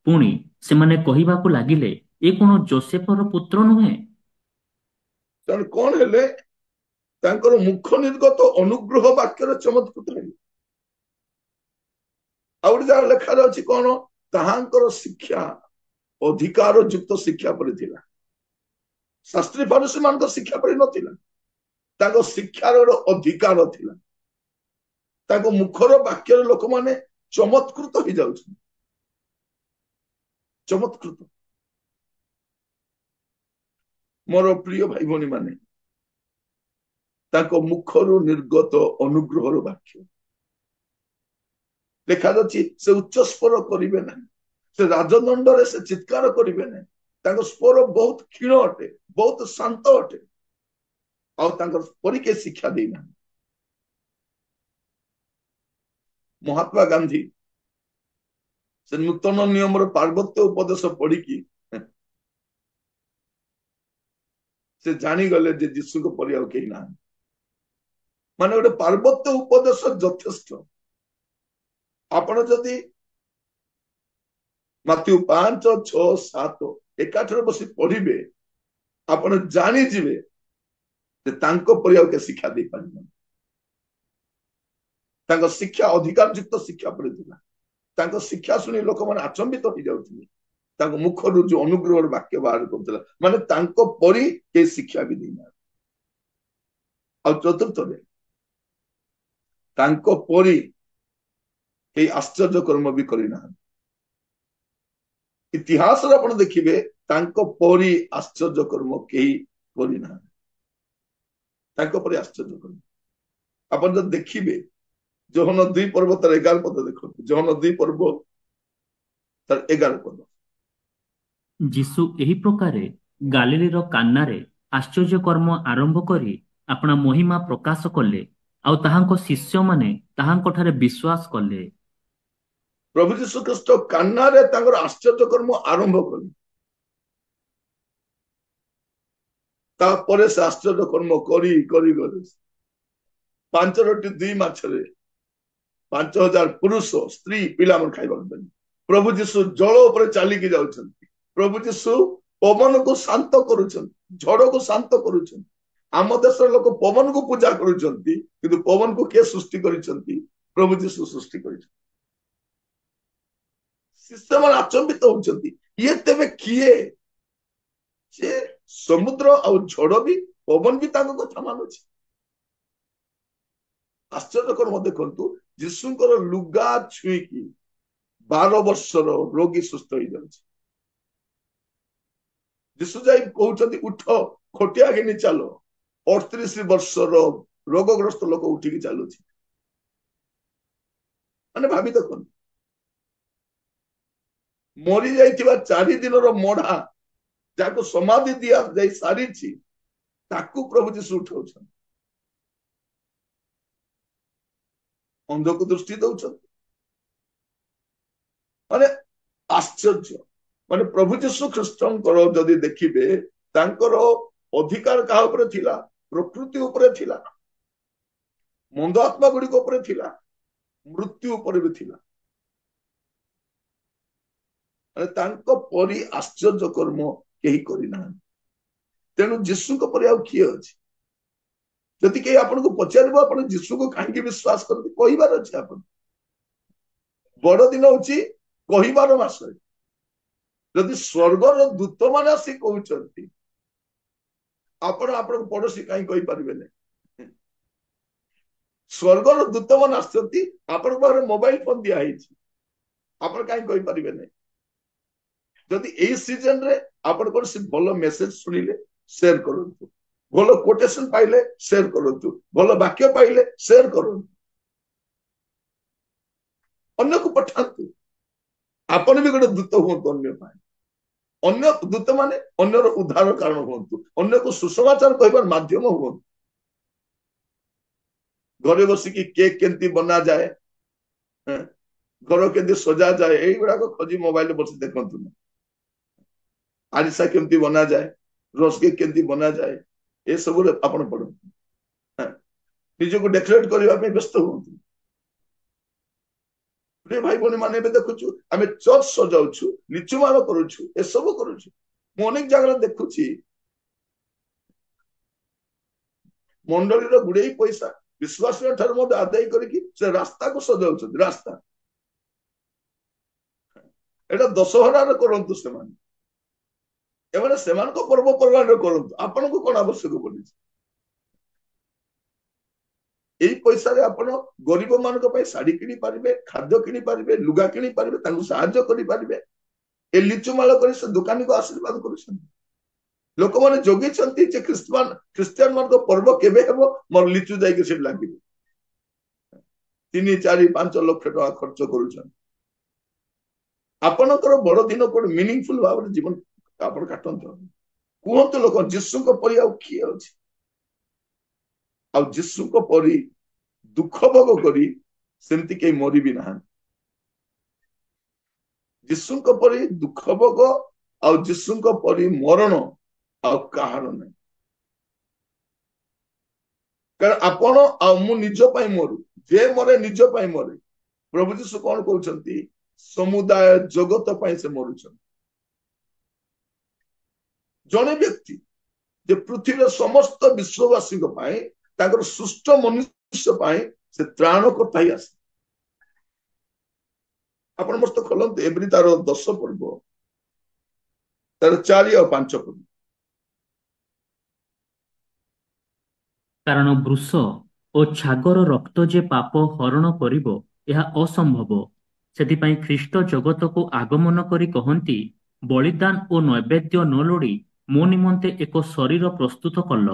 Speaker 2: ପୁଣି ସେମାନେ କହିବାକୁ ଲାଗିଲେ, ଏ କଣ ଯୋସେଫର ପୁତ୍ର ନୁହେଁ?
Speaker 1: ତେଣୁ କଣ ହେଲେ? ତାଙ୍କର ମୁଖ ନିର୍ଗତ ଅନୁଗ୍ରହ ବାକ୍ୟରେ ଚମତ୍କୃତ ହେଲେ। ଆଉ ଗୋଟେ ଯାହା ଲେଖାରେ ଅଛି କଣ? ତାହାଙ୍କର ଶିକ୍ଷା ଅଧିକାର ଯୁକ୍ତ ଶିକ୍ଷା ପରି ଥିଲା। ଶାସ୍ତ୍ରୀ ଫାରୁସୀ ମାନଙ୍କ ଶିକ୍ଷା ପରି ନଥିଲା। ତାଙ୍କ ଶିକ୍ଷାର ଗୋଟେ ଅଧିକାର ଥିଲା। ତାଙ୍କ ମୁଖର ବାକ୍ୟରେ ଲୋକମାନେ ଚମତ୍କୃତ ହେଇଯାଉଛନ୍ତି। ଚମତ୍କୃତ। ମୋର ପ୍ରିୟ ଭାଇ ଭଉଣୀ ମାନେ, ତାଙ୍କ ମୁଖରୁ ନିର୍ଗତ ଅନୁଗ୍ରହର ବାକ୍ୟ ଲେଖାଯାଉଛି, ସେ ଉଚ୍ଚ ସ୍ୱର କରିବେ ନାହିଁ, ସେ ରାଜଦଣ୍ଡରେ ସେ ଚିତ୍କାର କରିବେ ନାହିଁ। ତାଙ୍କ ସ୍ୱର ବହୁତ କ୍ଷୀଣ ଅଟେ, ବହୁତ ଶାନ୍ତ ଅଟେ। ଆଉ ତାଙ୍କର ପରୀକ୍ଷା ଶିକ୍ଷା ଦେଇନାହାନ୍ତି। ମହାତ୍ମା ଗାନ୍ଧୀ ସେ ନୂତନ ନିୟମର ପାର୍ବତ୍ୟ ଉପଦେଶ ପଢିକି ସେ ଜାଣିଗଲେ ଯେ ଯୀଶୁଙ୍କ ପରି ଆଉ କେହି ନାହାନ୍ତି। ମାନେ ଗୋଟେ ପାର୍ବତ୍ୟ ଉପଦେଶ ଯଥେଷ୍ଟ। ଆପଣ ଯଦି ମାଥ୍ୟୁ 5, 6, 7 ଏକାଥରେ ବସି ପଢିବେ, ଆପଣ ଜାଣିଯିବେ ଯେ ତାଙ୍କ ପରି ଆଉ କେ ଶିକ୍ଷା ଦେଇପାରିବେନି। ତାଙ୍କ ଶିକ୍ଷା ଅଧିକାର ଯୁକ୍ତ ଶିକ୍ଷା ପରି ଥିଲା। ତାଙ୍କ ଶିକ୍ଷା ଶୁଣି ଲୋକମାନେ ଆଚମ୍ବିତ ହେଇଯାଉଥିଲେ। ତାଙ୍କ ମୁଖରୁ ଯୋଉ ଅନୁଗ୍ରହର ବାକ୍ୟ ବାହାର କରୁଥିଲା, ମାନେ ତାଙ୍କ ପରି କେହି ଶିକ୍ଷା ବି ଦେଇନାହାନ୍ତି। ଆଉ ଚତୁର୍ଥରେ, ତାଙ୍କ ପରି କେହି ଆଶ୍ଚର୍ଯ୍ୟ କର୍ମ ବି କରିନାହାନ୍ତି। ଇତିହାସରେ ଆପଣ ଦେଖିବେ, ତାଙ୍କ ପରି ଆଶ୍ଚର୍ଯ୍ୟ କର୍ମ କେହି କରିନାହାନ୍ତି। ତାଙ୍କ ପରି ଆଶ୍ଚର୍ଯ୍ୟ କର୍ମ ଆପଣ ଯଦି ଦେଖିବେ, ଯୋହନ 2 ପର୍ବ ତାର 11 ପଦ ଦେଖନ୍ତୁ। ଯୋହନ 2 ପର୍ବ ତାର 11 ପଦ।
Speaker 2: ଯୀଶୁ ଏହି ପ୍ରକାରେ ଗାଲିଲୀର କାନାରେ ଆଶ୍ଚର୍ଯ୍ୟ କର୍ମ ଆରମ୍ଭ କରି ଆପଣା ମହିମା ପ୍ରକାଶ କଲେ, ଆଉ ତାହାଙ୍କ ଶିଷ୍ୟମାନେ ତାହାଙ୍କଠାରେ ବିଶ୍ୱାସ କଲେ।
Speaker 1: ପ୍ରଭୁ ଯୀଶୁ ଖ୍ରୀଷ୍ଟ କାନାରେ ତାଙ୍କର ଆଶ୍ଚର୍ଯ୍ୟ କର୍ମ ଆରମ୍ଭ କଲେ। ତାପରେ ସେ ଆଶ୍ଚର୍ଯ୍ୟ କର୍ମ କରି କରି ଗଲେ। ପାଞ୍ଚ ରୋଟି 2 ମାଛରେ 5,000 ପୁରୁଷ ସ୍ତ୍ରୀ ପିଲାମାନେ ଖାଇବାକୁ ଦେଲେ। ପ୍ରଭୁ ଯୀଶୁ ଜଳ ଉପରେ ଚାଲିକି ଯାଉଛନ୍ତି। ପ୍ରଭୁ ଯୀଶୁ ପବନକୁ ଶାନ୍ତ କରୁଛନ୍ତି, ଝଡକୁ ଶାନ୍ତ କରୁଛନ୍ତି। ଆମ ଦେଶର ଲୋକ ପବନକୁ ପୂଜା କରୁଛନ୍ତି, କିନ୍ତୁ ପବନକୁ କିଏ ସୃଷ୍ଟି କରିଛନ୍ତି? ପ୍ରଭୁ ଯୀଶୁ ସୃଷ୍ଟି କରିଛନ୍ତି। ଶିଷ୍ୟମାନେ ଆଚମ୍ବିତ ହଉଛନ୍ତି, ଇଏ ତେବେ କିଏ? ସେ ସମୁଦ୍ର ଆଉ ଝଡ ବି ପବନ ବି ତାଙ୍କ କଥା ମାନୁଛି। ଆଶ୍ଚର୍ଯ୍ୟକର ମଧ୍ୟ ଦେଖନ୍ତୁ, ଯୀଶୁଙ୍କର ଲୁଗା ଛୁଇଁକି 12 ବର୍ଷର ରୋଗୀ ସୁସ୍ଥ ହେଇଯାଉଛି। ଯୀଶୁ ଯାଇ କହୁଛନ୍ତି ଉଠ, ଖଟିଆ ଘିନି ଚାଲ। 38 ବର୍ଷର ରୋଗଗ୍ରସ୍ତ ଲୋକ ଉଠିକି ଚାଲୁଛି। ମାନେ ଭାବି ଦେଖନ୍ତୁ, ମରି ଯାଇଥିବା 4 ଦିନର ମଢା ଯାହାକୁ ସମାଧି ଦିଆ ଯାଇ ସାରିଛି, ତାକୁ ପ୍ରଭୁ ଯୀଶୁ ଉଠାଉଛନ୍ତି। ଅନ୍ଧକୁ ଦୃଷ୍ଟି ଦଉଛନ୍ତି। ମାନେ ଆଶ୍ଚର୍ଯ୍ୟ। ମାନେ ପ୍ରଭୁ ଯୀଶୁ ଖ୍ରୀଷ୍ଟଙ୍କର ଯଦି ଦେଖିବେ, ତାଙ୍କର ଅଧିକାର କାହା ଉପରେ ଥିଲା? ପ୍ରକୃତି ଉପରେ ଥିଲା, ମନ୍ଦ ଆତ୍ମା ଗୁଡିକ ଉପରେ ଥିଲା, ମୃତ୍ୟୁ ଉପରେ ବି ଥିଲା। ମାନେ ତାଙ୍କ ପରି ଆଶ୍ଚର୍ଯ୍ୟ କର୍ମ କେହି କରିନାହାନ୍ତି। ତେଣୁ ଯୀଶୁଙ୍କ ପରି ଆଉ କିଏ ଅଛି? ଯଦି କେହି ଆପଣଙ୍କୁ ପଚାରିବ ଆପଣ ଯୀଶୁକୁ କାହିଁକି ବିଶ୍ୱାସ କରନ୍ତି, କହିବାର ଅଛି ଆପଣ। ବଡଦିନ ହଉଛି କହିବାର ମାସ। ଯଦି ସ୍ୱର୍ଗର ଦୂତ ମାନେ ଆସି କହୁଛନ୍ତି, ଆପଣ ଆପଣଙ୍କ ପଡୋଶୀ କାହିଁ କହିପାରିବେନି? ସ୍ୱର୍ଗର ଦୂତ ମାନେ ଆସୁଛନ୍ତି, ଆପଣଙ୍କ ପାଖରେ ମୋବାଇଲ ଫୋନ ଦିଆହେଇଛି, ଆପଣ କାହିଁ କହିପାରିବେନି? ଯଦି ଏଇ ସିଜନରେ ଆପଣ କୌଣସି ଭଲ ମେସେଜ ଶୁଣିଲେ ସେୟାର କରନ୍ତୁ, ଭଲ କୋଟେସନ ପାଇଲେ ସେୟାର କରନ୍ତୁ, ଭଲ ବାକ୍ୟ ପାଇଲେ ସେୟାର କରନ୍ତୁ, ଅନ୍ୟକୁ ପଠାନ୍ତୁ। ଆପଣ ବି ଗୋଟେ ଦୂତ ହୁଅନ୍ତୁ ଅନ୍ୟ ପାଇଁ। ଅନ୍ୟ ଦୂତ ମାନେ ଅନ୍ୟର ଉଦ୍ଧାର କାରଣ ହୁଅନ୍ତୁ, ଅନ୍ୟକୁ ସୁସମାଚାର କହିବାର ମାଧ୍ୟମ ହୁଅନ୍ତୁ। ଘରେ ବସିକି କେକ୍ କେମିତି ବନାଯାଏ, ଘର କେମିତି ସଜାଯାଏ, ଏଇଗୁଡାକ ଖୋଜି ମୋବାଇଲରେ ବସି ଦେଖନ୍ତୁ ନା। ଆରିସା କେମିତି ବନାଯାଏ, ରସକେକ୍ କେମିତି ବନାଯାଏ, ଏସବୁରେ ଆପଣ ପଢନ୍ତୁ। ନିଜକୁ ଡେକୋରେଟ କରିବା ପାଇଁ ବ୍ୟସ୍ତ ହୁଅନ୍ତୁ। ଭାଇ ଭଉଣୀ ମାନେ ଏବେ ଦେଖୁଛୁ, ଆମେ ଚର୍ଚ୍ଚ ସଜାଉଛୁ, ଲିଚୁମାଳ କରୁଛୁ, ଏସବୁ କରୁଛୁ। ମୁଁ ଅନେକ ଜାଗାରେ ଦେଖୁଛି ମଣ୍ଡଳୀର ଗୁଡେଇ ପଇସା ବିଶ୍ୱାସୀଙ୍କ ଠାରୁ ମଧ୍ୟ ଆଦାୟ କରିକି ସେ ରାସ୍ତାକୁ ସଜାଉଛନ୍ତି। ରାସ୍ତା ଏଟା ଦଶହରାରେ କରନ୍ତୁ ସେମାନେ, ଏମାନେ ସେମାନଙ୍କ ପର୍ବପର୍ବାଣିରେ କରନ୍ତୁ, ଆପଣଙ୍କୁ କଣ ଆବଶ୍ୟକ ପଡିଛି? ଏଇ ପଇସାରେ ଆପଣ ଗରିବ ମାନଙ୍କ ପାଇଁ ଶାଢୀ କିଣି ପାରିବେ, ଖାଦ୍ୟ କିଣି ପାରିବେ, ଲୁଗା କିଣି ପାରିବେ, ତାଙ୍କୁ ସାହାଯ୍ୟ କରିପାରିବେ। ଏ ଲିଚୁମାଳ କରି ସେ ଦୋକାନୀକୁ ଆଶୀର୍ବାଦ କରୁଛନ୍ତି। ଲୋକମାନେ ଜଗିଛନ୍ତି ଯେ ଖ୍ରୀଷ୍ଟିଆନ ମାନଙ୍କ ପର୍ବ କେବେ ହେବ, ମୋର ଲିଚୁ ଯାଇକି ସେଠି ଲାଗିବ। 3, 4, 5 ଲକ୍ଷ ଟଙ୍କା ଖର୍ଚ୍ଚ କରୁଛନ୍ତି। ଆପଣଙ୍କର ବଡ ଦିନ କୋଉଠି ମିନିଂଫୁଲ ଭାବରେ ଜୀବନ ଆପଣ କାଟନ୍ତୁ। କୁହନ୍ତୁ ଲୋକ, ଯୀଶୁଙ୍କ ପରି ଆଉ କିଏ ଅଛି? ଆଉ ଯୀଶୁଙ୍କ ପରି ଦୁଃଖ ଭୋଗ କରି ସେମିତି କେହି ମରିବି ନାହାନ୍ତି। ଯୀଶୁଙ୍କ ପରି ଦୁଃଖ ଭୋଗ ଆଉ ଯୀଶୁଙ୍କ ପରି ମରଣ ଆଉ କାହାର ନାହିଁ। କାରଣ ଆପଣ ଆଉ ମୁଁ ନିଜ ପାଇଁ ମରୁ, ଯେ ମରେ ନିଜ ପାଇଁ ମରେ। ପ୍ରଭୁ ଯୀଶୁ କଣ କହୁଛନ୍ତି? ସମୁଦାୟ ଜଗତ ପାଇଁ ସେ ମରୁଛନ୍ତି। ଜଣେ ବ୍ୟକ୍ତି ଯେ ପୃଥିବୀର ସମସ୍ତ ବିଶ୍ୱବାସୀଙ୍କ ପାଇଁ, ତାଙ୍କର ସୁଷ୍ଠ ମନୁଷ୍ୟ ପାଇଁ ସେ ତ୍ରାଣକର୍ତ୍ତା ହିଁ ଆସେ। ଆପଣ ମସ୍ତ ଖୋଲନ୍ତୁ ଏବ୍ରି ତାର 10 ପର୍ବ, ତାର 4 ଆଉ 5 ପର୍ବ।
Speaker 2: କାରଣ ବୃଷ ଓ ଛାଗର ରକ୍ତ ଯେ ପାପ ହରଣ କରିବ, ଏହା ଅସମ୍ଭବ। ସେଥିପାଇଁ ଖ୍ରୀଷ୍ଟ ଜଗତକୁ ଆଗମନ କରି କହନ୍ତି, ବଳିଦାନ ଓ ନୈବେଦ୍ୟ ନ ଲୋଡ଼ି ମୋ ନିମନ୍ତେ ଏକ ଶରୀର ପ୍ରସ୍ତୁତ କଲ।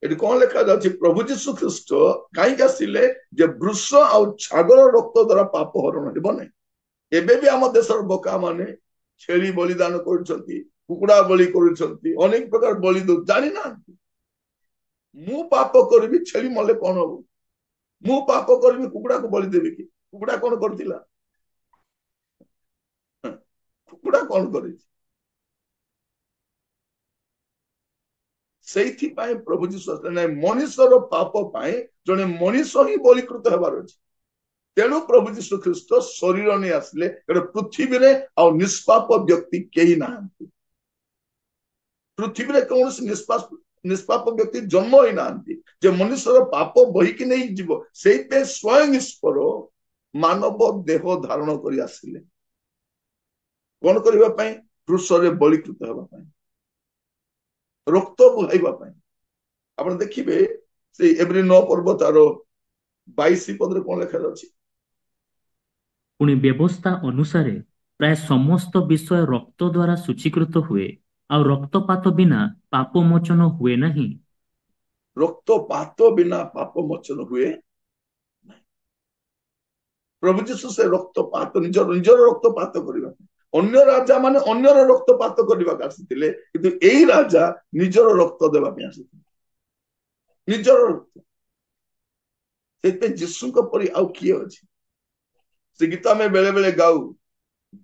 Speaker 1: ଏଠି କଣ ଲେଖାଯାଉଛି? ପ୍ରଭୁ ଯୀଶୁ ଖ୍ରୀଷ୍ଟ କାହିଁକି ଆସିଲେ? ଯେ ବୃଷ ଆଉ ଛାଗର ରକ୍ତ ଦ୍ୱାରା ପାପ ହରଣ ହେବ ନାହିଁ। ଏବେ ବି ଆମ ଦେଶର ବୋକା ମାନେ ଛେଳି ବଳିଦାନ କରୁଛନ୍ତି, କୁକୁଡା ବଳି କରୁଛନ୍ତି, ଅନେକ ପ୍ରକାର ବଳି ଦଉ, ଜାଣିନାହାନ୍ତି। ମୁଁ ପାପ କରିବି, ଛେଳି ମଲେ କଣ ହବ? ମୁଁ ପାପ କରିବି, କୁକୁଡାକୁ ବଳି ଦେବି କି? କୁକୁଡା କଣ କରିଥିଲା? କୁକୁଡା କଣ କରିଛି? ସେଇଥିପାଇଁ ପ୍ରଭୁ ଯୀଶୁ ଆସିଲେ ନାଇଁ ମଣିଷର ପାପ ପାଇଁ ଜଣେ ମଣିଷ ହିଁ ବଳିକୃତ ହେବାର ଅଛି। ତେଣୁ ପ୍ରଭୁ ଯୀଶୁ ଖ୍ରୀଷ୍ଟ ଶରୀର ନେଇ ଆସିଲେ ଏଟା ପୃଥିବୀରେ ଆଉ ନିଷ୍ପାପ ବ୍ୟକ୍ତି କେହି ନାହାନ୍ତି। ପୃଥିବୀରେ କୌଣସି ନିଷ୍ପାପ ବ୍ୟକ୍ତି ଜନ୍ମ ହେଇନାହାନ୍ତି ଯେ ମନୁଷ୍ୟର ପାପ ବହିକି ନେଇଯିବ। ସେଇଥିପାଇଁ ସ୍ୱୟଂ ଈଶ୍ୱର ମାନବ ଦେହ ଧାରଣ କରି ଆସିଲେ। କଣ କରିବା ପାଇଁ? କ୍ରୁଶରେ ବଳିକୃତ ହେବା ପାଇଁ, ରକ୍ତ ବୁହାଇବା ପାଇଁ। ଆପଣ ଦେଖିବେ ସେଇ ଏବ୍ରି 9 ପର୍ବ ତାର 22 ପଦରେ କଣ ଲେଖା ଅଛି?
Speaker 2: ପୁଣି ବ୍ୟବସ୍ଥା ଅନୁସାରେ ପ୍ରାୟ ସମସ୍ତ ବିଷୟ ରକ୍ତ ଦ୍ୱାରା ଶୁଚୀକୃତ ହୁଏ, ଆଉ ରକ୍ତପାତ ବିନା ପାପ ମୋଚନ ହୁଏ ନାହିଁ।
Speaker 1: ରକ୍ତପାତ ବିନା ପାପ ମୋଚନ ହୁଏ ନାହିଁ। ପ୍ରଭୁ ଯୀଶୁ ସେ ରକ୍ତପାତ ନିଜର ରକ୍ତପାତ କରିବା ପାଇଁ, ଅନ୍ୟ ରାଜା ମାନେ ଅନ୍ୟର ରକ୍ତପାତ କରିବାକୁ ଆସିଥିଲେ, କିନ୍ତୁ ଏଇ ରାଜା ନିଜର ରକ୍ତ ଦେବା ପାଇଁ ଆସିଥିଲେ, ନିଜର ରକ୍ତ। ସେଥିପାଇଁ ଯୀଶୁଙ୍କ ପରି ଆଉ କିଏ ଅଛି? ସେ ଗୀତ ଆମେ ବେଳେ ବେଳେ ଗାଉ,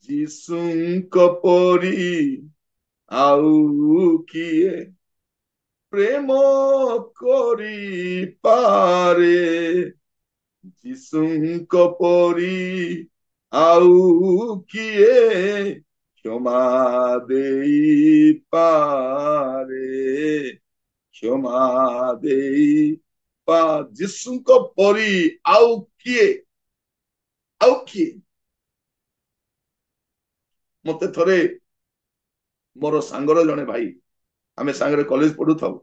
Speaker 1: ଯୀଶୁଙ୍କ ପରି ଆଉ କିଏ ପ୍ରେମ କରିପାରେ, ଯୀଶୁଙ୍କ ପରି ଆଉ କିଏ କ୍ଷମା ଦେଇପାରେ, କ୍ଷମା ଦେଇ ଯୀଶୁଙ୍କ ପରି ଆଉ କିଏ, ଆଉ କିଏ? ମତେ ଥରେ ମୋର ସାଙ୍ଗର ଜଣେ ଭାଇ, ଆମେ ସାଙ୍ଗରେ କଲେଜ ପଢୁଥାଉ,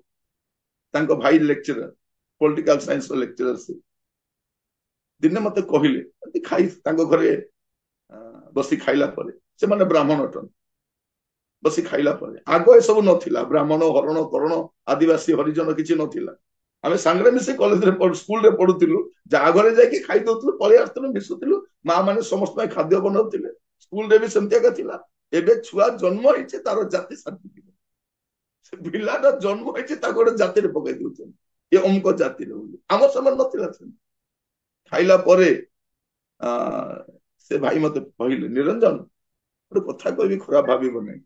Speaker 1: ତାଙ୍କ ଭାଇ ଲେକ୍ଚରର, ପଲିଟିକାଲ ସାଇନ୍ସ ର ଲେକ୍ଚରର। ସେ ଦିନେ ମତେ କହିଲେ, ତାଙ୍କ ଘରେ ବସି ଖାଇଲା ପରେ, ସେମାନେ ବ୍ରାହ୍ମଣ ଅଟନ୍ତି, ବସି ଖାଇଲା ପରେ, ଆଗ ଏସବୁ ନଥିଲା, ବ୍ରାହ୍ମଣ ହରଣ କରଣ ଆଦିବାସୀ ହରିଜନ କିଛି ନଥିଲା। ଆମେ ସାଙ୍ଗରେ ମିଶି କଲେଜରେ ସ୍କୁଲରେ ପଢୁଥିଲୁ, ଯାହା ଘରେ ଯାଇକି ଖାଇ ଦଉଥିଲୁ, ପଳେଇ ଆସୁଥିଲୁ, ମିଶୁଥିଲୁ, ମା ମାନେ ସମସ୍ତ ପାଇଁ ଖାଦ୍ୟ ବନାଉଥିଲେ, ସ୍କୁଲରେ ବି ସେମିତି ଏକା ଥିଲା। ଏବେ ଛୁଆ ଜନ୍ମ ହେଇଛି ତାର ଜାତି ସାର୍ଟିଫିକେଟ, ସେ ପିଲାଟା ଜନ୍ମ ହେଇଛି ତାକୁ ଗୋଟେ ଜାତିରେ ପକେଇ ଦଉଛନ୍ତି, ଏ ଅମୁକ ଜାତିରେ ବୋଲି। ଆମ ସମୟ ନଥିଲା ସେମିତି। ଖାଇଲା ପରେ ସେ ଭାଇ ମତେ କହିଲେ, ନିରଞ୍ଜନ ଗୋଟେ କଥା କହିବି, ଖରାପ ଭାବିବ ନାହିଁ,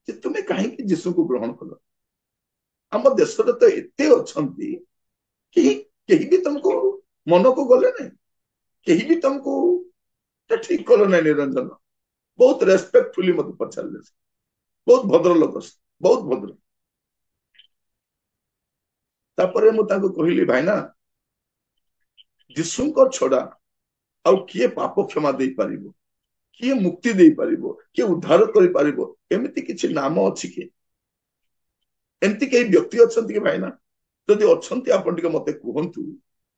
Speaker 1: ଯେ ତୁମେ କାହିଁକି ଯୀଶୁଙ୍କୁ ଗ୍ରହଣ କଲ? ଆମ ଦେଶରେ ତ ଏତେ ଅଛନ୍ତି, କେହି ବି ତମକୁ ମନକୁ ଗଲେ ନାହିଁ, କେହି ବି ତମକୁ ଠିକ କଲ ନାହିଁ। ନିରଞ୍ଜନ ବହୁତ ରେସ୍ପେକ୍ଟଫୁଲି ମତେ ପଚାରିଲେ, ବହୁତ ଭଦ୍ର ଲୋକ, ବହୁତ ଭଦ୍ର। ତାପରେ ମୁଁ ତାଙ୍କୁ କହିଲି, ଭାଇନା ଯୀଶୁଙ୍କ ଛଡା ଆଉ କିଏ ପାପ କ୍ଷମା ଦେଇପାରିବ, କିଏ ମୁକ୍ତି ଦେଇପାରିବ, କିଏ ଉଦ୍ଧାର କରିପାରିବ? ଏମିତି କିଛି ନାମ ଅଛି କି? ଏମିତି କେହି ବ୍ୟକ୍ତି ଅଛନ୍ତି କି ଭାଇନା? ଯଦି ଅଛନ୍ତି ଆପଣ ଟିକେ ମତେ କୁହନ୍ତୁ,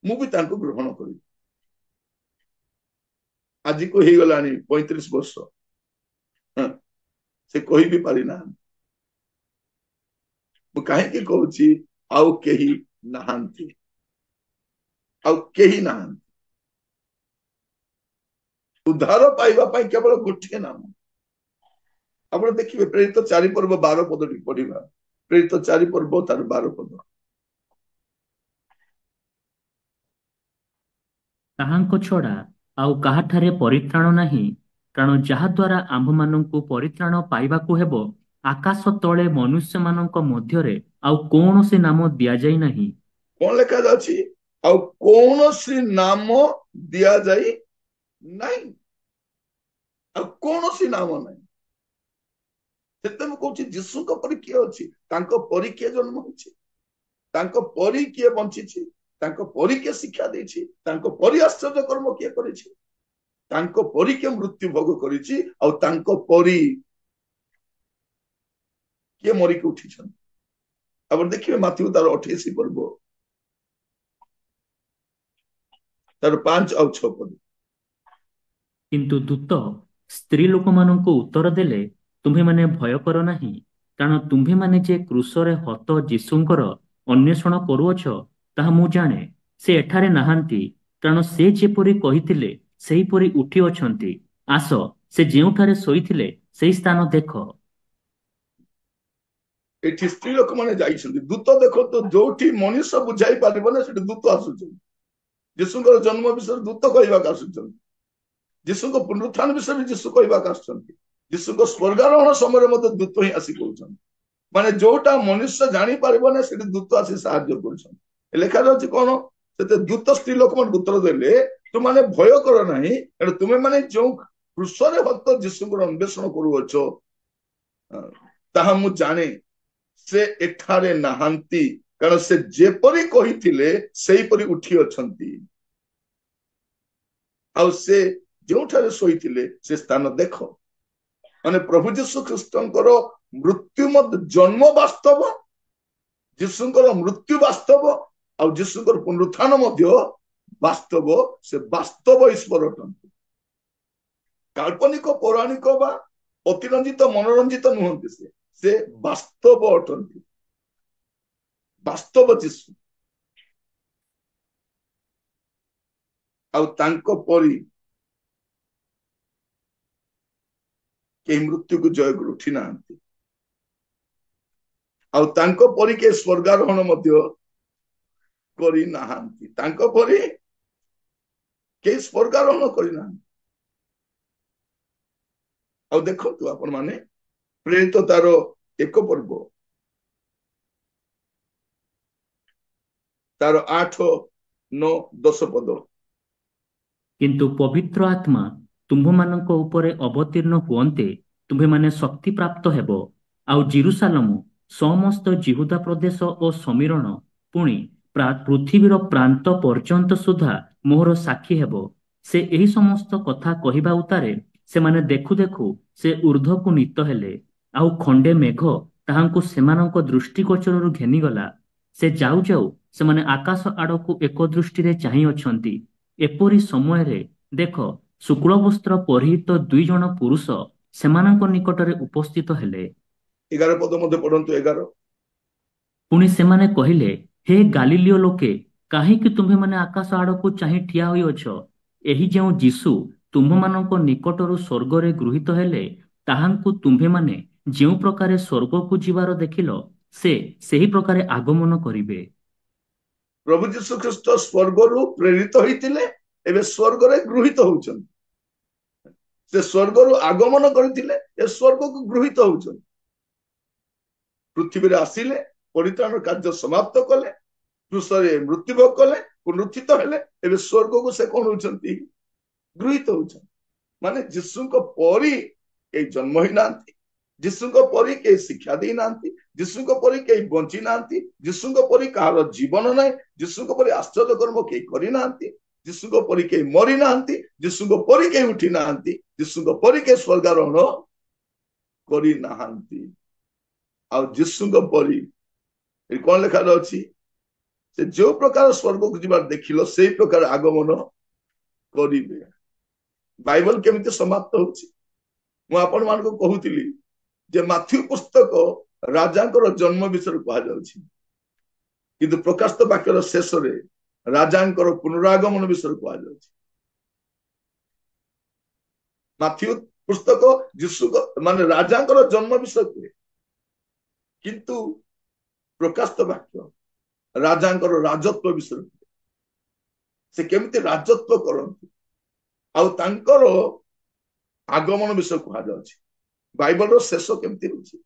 Speaker 1: ମୁଁ ବି ତାଙ୍କୁ ଗ୍ରହଣ କରିବି। ଆଜିକୁ ହେଇଗଲାଣି 35 ବର୍ଷ, ସେ କହିବି ପାରିନାହାନ୍ତି। ମୁଁ କାହିଁକି କହୁଛି ଆଉ କେହି ନାହାନ୍ତି, ଆଉ କେହି ନାହାନ୍ତି। ଉଦ୍ଧାର ପାଇବା ପାଇଁ କେବଳ ଗୋଟିଏ ନାମ। ଆପଣ ଦେଖିବେ ପ୍ରେରିତ 4 ପର୍ବ 12 ପଦଟି ପଢିବା, ପ୍ରେରିତ 4 ପର୍ବ ତାର 12 ପଦ।
Speaker 2: ତାହାଙ୍କ ଛଡା ଆଉ କାହାଠାରେ ପରିତ୍ରାଣ ନାହିଁ, କାରଣ ଯାହା ଦ୍ୱାରା ଆମ୍ଭମାନଙ୍କୁ ପରିତ୍ରାଣ ପାଇବାକୁ ହେବ, ଆକାଶ ତଳେ ମନୁଷ୍ୟମାନଙ୍କ ମଧ୍ୟରେ ଆଉ କୌଣସି ନାମ ଦିଆଯାଇ ନାହିଁ।
Speaker 1: କଣ ଲେଖା ଯାଉଛି? ଆଉ କୌଣସି ନାମ ଦିଆଯାଇ ନାହିଁ, ଆଉ କୌଣସି ନାମ ନାହିଁ। ସେଥିପାଇଁ ମୁଁ କହୁଛି ଯୀଶୁଙ୍କ ପରି କିଏ ଅଛି? ତାଙ୍କ ପରି କିଏ ଜନ୍ମ ହେଇଛି? ତାଙ୍କ ପରି କିଏ ବଞ୍ଚିଛି? ତାଙ୍କ ପରି କିଏ ଶିକ୍ଷା ଦେଇଛି? ତାଙ୍କ ପରି ଆଶ୍ଚର୍ଯ୍ୟ କର୍ମ କିଏ କରିଛି? ତାଙ୍କ ପରି କିଏ ମୃତ୍ୟୁ ଭୋଗ କରିଛି? ଆଉ ତାଙ୍କ ପରି କିଏ ମରିକି ଉଠିଛନ୍ତି? ଆପଣ ଦେଖିବେ ମାଥିଉ ତାର 28 ପର୍ବ ତାର 5 ଆଉ 6 ପଦ।
Speaker 2: କିନ୍ତୁ ଦୂତ ସ୍ତ୍ରୀ ଲୋକମାନଙ୍କୁ ଉତ୍ତର ଦେଲେ, ତୁମ୍ଭେମାନେ ଭୟ କର ନାହିଁ, କାରଣ ତୁମ୍ଭେମାନେ ଯେ କ୍ରୁଶରେ ହତ ଯୀଶୁଙ୍କର ଅନ୍ୱେଷଣ କରୁଅଛ, ତାହା ମୁଁ ଜାଣେ। ସେ ଏଠାରେ ନାହାନ୍ତି, କାରଣ ସେ ଯେପରି କହିଥିଲେ ସେହିପରି ଉଠି ଅଛନ୍ତି। ଆସ, ସେ ଯେଉଁଠାରେ ଶୋଇଥିଲେ ସେହି ସ୍ଥାନ ଦେଖ।
Speaker 1: ଏଠି ସ୍ତ୍ରୀ ଲୋକମାନେ ଯାଇଛନ୍ତି, ଦୂତ ଦେଖନ୍ତୁ, ଯୋଉଠି ମଣିଷ ବୁଝାଇ ପାରିବ ନା ସେଠି ଦୂତ ଆସୁଛନ୍ତି। ଯୀଶୁଙ୍କର ଜନ୍ମ ବିଷୟରେ ଦୂତ କହିବାକୁ ଆସୁଛନ୍ତି, ଯୀଶୁଙ୍କ ପୁନରୁତ୍ଥାନ ବିଷୟରେ ଯୀଶୁ କହିବାକୁ ଆସୁଛନ୍ତି, ଯୀଶୁଙ୍କ ସ୍ୱର୍ଗାରୋହଣ ସମୟରେ ମଧ୍ୟ ଦୂତ ହିଁ ଆସି କହୁଛନ୍ତି। ମାନେ ଯୋଉଟା ମନୁଷ୍ୟ ଜାଣିପାରିବ ନା ସେଠି ଦୂତ ଆସି ସାହାଯ୍ୟ କରୁଛନ୍ତି। ଲେଖାଯାଉଛି କଣ, ସେତେ ଦୂତ ସ୍ତ୍ରୀ ଲୋକମାନଙ୍କୁ ଉତ୍ତର ଦେଲେ, ତୁମାନେ ଭୟ କର ନାହିଁ, ତୁମେ ମାନେ ଯୋଉ କୃଷରେ ଭକ୍ତ ଯୀଶୁଙ୍କର ଅନ୍ୱେଷଣ କରୁଅଛ ତାହା ମୁଁ ଜାଣେ, ସେ ଏଠାରେ ନାହାନ୍ତି, କାରଣ ସେ ଯେପରି କହିଥିଲେ ସେଇପରି ଉଠି ଅଛନ୍ତି, ଆଉ ସେ ଯେଉଁଠାରେ ଶୋଇଥିଲେ ସେ ସ୍ଥାନ ଦେଖ। ମାନେ ପ୍ରଭୁ ଯୀଶୁ ଖ୍ରୀଷ୍ଟଙ୍କର ମୃତ୍ୟୁ ମଧ୍ୟ ଜନ୍ମ ବାସ୍ତବ, ଯୀଶୁଙ୍କର ମୃତ୍ୟୁ ବାସ୍ତବ, ଆଉ ଯୀଶୁଙ୍କର ପୁନରୁତ୍ଥାନ ମଧ୍ୟ ବାସ୍ତବ। ସେ ବାସ୍ତବ ଈଶ୍ୱର ଅଟନ୍ତି, କାଳ୍ପନିକ ପୌରାଣିକ ବା ଅତିରଞ୍ଜିତ ମନୋରଞ୍ଜିତ ନୁହନ୍ତି। ସେ ବାସ୍ତବ ଅଟନ୍ତି, ବାସ୍ତବ ଯୀଶୁ। ଆଉ ତାଙ୍କ ପରି କେହି ମୃତ୍ୟୁକୁ ଜୟ କରି ଉଠି ନାହାନ୍ତି, ଆଉ ତାଙ୍କ ପରି କେହି ସ୍ୱର୍ଗାରୋହଣ ମଧ୍ୟ କରିନାହାନ୍ତି, ତାଙ୍କ ପରି କେହି ସ୍ୱର୍ଗାରୋହଣ କରିନାହାନ୍ତି। ଆଉ ଦେଖନ୍ତୁ ଆପଣ ମାନେ, ପ୍ରେରିତ ତାର 1 ପର୍ବ ତାର 8, 9, 10 ପଦ।
Speaker 2: କିନ୍ତୁ ପବିତ୍ର ଆତ୍ମା ତୁମ୍ଭମାନଙ୍କ ଉପରେ ଅବତୀର୍ଣ୍ଣ ହୁଅନ୍ତେ ତୁମ୍ଭେମାନେ ଶକ୍ତି ପ୍ରାପ୍ତ ହେବ, ଆଉ ଜେରୁସାଲେମ ସମସ୍ତ ଜିହୁଦା ପ୍ରଦେଶ ଓ ସମୀରଣ ପୁଣି ପୃଥିବୀର ପ୍ରାନ୍ତ ପର୍ଯ୍ୟନ୍ତ ସୁଦ୍ଧା ମୋହର ସାକ୍ଷୀ ହେବ। ସେ ଏହି ସମସ୍ତ କଥା କହିବା ଉତ୍ତାରେ ସେମାନେ ଦେଖୁ ଦେଖୁ ସେ ଊର୍ଦ୍ଧ୍ୱକୁ ନୀତ ହେଲେ, ଆଉ ଖଣ୍ଡେ ମେଘ ତାହାଙ୍କୁ ସେମାନଙ୍କ ଦୃଷ୍ଟିଗୋଚରରୁ ଘେନିଗଲା। ସେ ଯାଉ ଯାଉ ସେମାନେ ଆକାଶ ଆଡ଼କୁ ଏକ ଦୃଷ୍ଟିରେ ଚାହିଁ ଅଛନ୍ତି। ଏପରି ସମୟରେ ଦେଖ, ଶୁକ୍ଳ ବସ୍ତ୍ର ପରିହିତ 2 ଜଣ ପୁରୁଷ ସେମାନଙ୍କ ନିକଟରେ ଉପସ୍ଥିତ ହେଲେ।
Speaker 1: 11 ପଦ ମଧ୍ୟ ପଢନ୍ତୁ। 11।
Speaker 2: ପୁଣି ସେମାନେ କହିଲେ, ହେ ଗାଲିଲିଓ ଲୋକେ, କାହିଁକି ତୁମ୍ଭେମାନେ ଆକାଶ ଆଡ଼କୁ ଚାହିଁ ଠିଆ ହୋଇଅଛ? ଏହି ଯେଉଁ ଯୀଶୁ ତୁମ୍ଭମାନଙ୍କ ନିକଟରୁ ସ୍ୱର୍ଗରେ ଗୃହୀତ ହେଲେ, ତାହାଙ୍କୁ ତୁମ୍ଭେମାନେ ଯେଉଁ ପ୍ରକାରେ ସ୍ୱର୍ଗକୁ ଯିବାର ଦେଖିଲ, ସେ ସେହି ପ୍ରକାରେ ଆଗମନ କରିବେ।
Speaker 1: ପ୍ରଭୁ ଯୀଶୁ ଖ୍ରୀଷ୍ଟ ସ୍ୱର୍ଗରୁ ପ୍ରେରିତ ହୋଇଥିଲେ, ଏବେ ସ୍ୱର୍ଗରେ ଗୃହୀତ ହଉଛନ୍ତି। ସେ ସ୍ୱର୍ଗରୁ ଆଗମନ କରିଥିଲେ, ଏ ସ୍ୱର୍ଗକୁ ଗୃହୀତ ହଉଛନ୍ତି। ପୃଥିବୀରେ ଆସିଲେ, ପରିତ୍ରାଣ କାର୍ଯ୍ୟ ସମାପ୍ତ କଲେ, କ୍ରୁଶରେ ମୃତ୍ୟୁଭୋଗ କଲେ, ପୁନରୁତ୍ଥିତ ହେଲେ, ଏବେ ସ୍ୱର୍ଗକୁ ସେ କଣ ହଉଛନ୍ତି? ଗୃହୀତ ହଉଛନ୍ତି। ମାନେ ଯୀଶୁଙ୍କ ପରି କେହି ଜନ୍ମ ହେଇନାହାନ୍ତି, ଯୀଶୁଙ୍କ ପରି କେହି ଶିକ୍ଷା ଦେଇନାହାନ୍ତି, ଯୀଶୁଙ୍କ ପରି କେହି ବଞ୍ଚି ନାହାନ୍ତି, ଯୀଶୁଙ୍କ ପରି କାହାର ଜୀବନ ନାହିଁ, ଯୀଶୁଙ୍କ ପରି ଆଶ୍ଚର୍ଯ୍ୟ କର୍ମ କେହି କରିନାହାନ୍ତି, ଯୀଶୁଙ୍କ ପରି କେହି ମରି ନାହାନ୍ତି, ଯୀଶୁଙ୍କ ପରି କେହି ଉଠି ନାହାନ୍ତି, ଯୀଶୁଙ୍କ ପରି କେହି ସ୍ୱର୍ଗାରୋହଣ କରିନାହାନ୍ତି। ଆଉ ଯୀଶୁଙ୍କ ପରି କଣ ଲେଖାଯାଉଛି? ସେ ଯୋଉ ପ୍ରକାର ସ୍ୱର୍ଗକୁ ଯିବାର ଦେଖିଲ ସେଇ ପ୍ରକାର ଆଗମନ କରିବେ। ବାଇବଲ କେମିତି ସମାପ୍ତ ହଉଛି? ମୁଁ ଆପଣ ମାନଙ୍କୁ କହୁଥିଲି ଯେ ମାଥ୍ୟୁ ପୁସ୍ତକ ରାଜାଙ୍କର ଜନ୍ମ ବିଷୟରେ କୁହାଯାଉଛି, କିନ୍ତୁ ପ୍ରକାଶିତ ବାକ୍ୟର ଶେଷରେ ରାଜାଙ୍କର ପୁନରାଗମନ ବିଷୟରେ କୁହାଯାଉଛି। ମାଥ୍ୟୁ ପୁସ୍ତକ ଯୀଶୁଙ୍କ ମାନେ ରାଜାଙ୍କର ଜନ୍ମ ବିଷୟ କୁହେ, କିନ୍ତୁ ପ୍ରକାଶିତ ବାକ୍ୟ ରାଜାଙ୍କର ରାଜତ୍ୱ ବିଷୟରେ କୁହେ। ସେ କେମିତି ରାଜତ୍ୱ କରନ୍ତି ଆଉ ତାଙ୍କର ଆଗମନ ବିଷୟ କୁହାଯାଉଛି। ବାଇବଲର ଶେଷ କେମିତି ହଉଛି,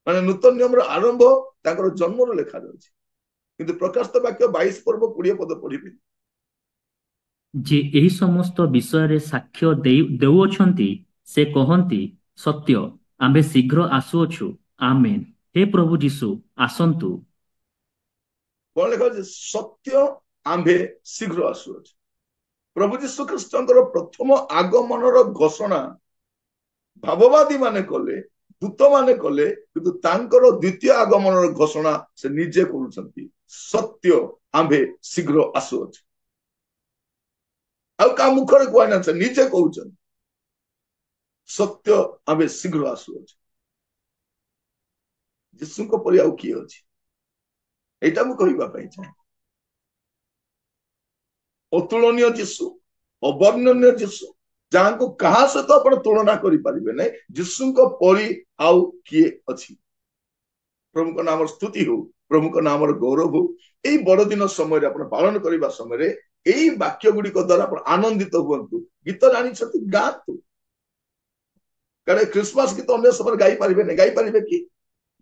Speaker 1: ମାନେ ନୂତନ ନିୟମର ଆରମ୍ଭ ତାଙ୍କର ଜନ୍ମରୁ ଲେଖାଯାଉଛି, କିନ୍ତୁ ପ୍ରକାଶିତ ବାକ୍ୟ 22 ପର୍ବ 20 ପଦ ପଢିବେ
Speaker 2: ଯେ ଏହି ସମସ୍ତ ବିଷୟରେ ସାକ୍ଷ୍ୟ ଦେଉଅଛନ୍ତି, ସେ କହନ୍ତି, ସତ୍ୟ, ଆମ୍ଭେ ଶୀଘ୍ର ଆସୁଅଛୁ। ଆମେନ୍। ହେ ପ୍ରଭୁ ଯୀଶୁ, ଆସନ୍ତୁ।
Speaker 1: କଣ ଲେଖାଯାଉଛି? ସତ୍ୟ, ଆମ୍ଭେ ଶୀଘ୍ର ଆସୁଅଛୁ। ପ୍ରଭୁ ଯୀଶୁ ଖ୍ରୀଷ୍ଟଙ୍କର ପ୍ରଥମ ଆଗମନର ଘୋଷଣା ଭାବବାଦୀ ମାନେ କଲେ, ଦୂତ ମାନେ କଲେ, କିନ୍ତୁ ତାଙ୍କର ଦ୍ୱିତୀୟ ଆଗମନର ଘୋଷଣା ସେ ନିଜେ କରୁଛନ୍ତି। ସତ୍ୟ, ଆମ୍ଭେ ଶୀଘ୍ର ଆସୁଅଛୁ। ଆଉ କାହା ମୁଖରେ କୁହାଯାଏ, ସେ ନିଜେ କହୁଛନ୍ତି ସତ୍ୟ, ଆମ୍ଭେ ଶୀଘ୍ର ଆସୁଅଛୁ। ଯୀଶୁଙ୍କ ପରି ଆଉ କିଏ ଅଛି? ଏଇଟା ମୁଁ କହିବା ପାଇଁ ଚାହେଁ। ଅତୁଳନୀୟ ଯୀଶୁ, ଅବର୍ଣ୍ଣନୀୟ ଯୀଶୁ, ଯାହାଙ୍କୁ କାହା ସହିତ ଆପଣ ତୁଳନା କରିପାରିବେ ନାହିଁ, ଯୀଶୁଙ୍କ ପରି ଆଉ କିଏ ଅଛି? ପ୍ରଭୁଙ୍କ ନାମର ସ୍ତୁତି ହଉ, ପ୍ରଭୁଙ୍କ ନାମର ଗୌରବ ହଉ। ଏଇ ବଡଦିନ ସମୟରେ ଆପଣ ପାଳନ କରିବା ସମୟରେ ଏଇ ବାକ୍ୟ ଗୁଡିକ ଦ୍ୱାରା ଆପଣ ଆନନ୍ଦିତ ହୁଅନ୍ତୁ। ଗୀତ ଜାଣିଛନ୍ତି, ଗାଆନ୍ତୁ। କାରଣ ଖ୍ରୀଷ୍ଟମାସ ଗୀତ ଅନ୍ୟ ସମୟରେ ଗାଇପାରିବେ ନାହିଁ, ଗାଇପାରିବେ କି?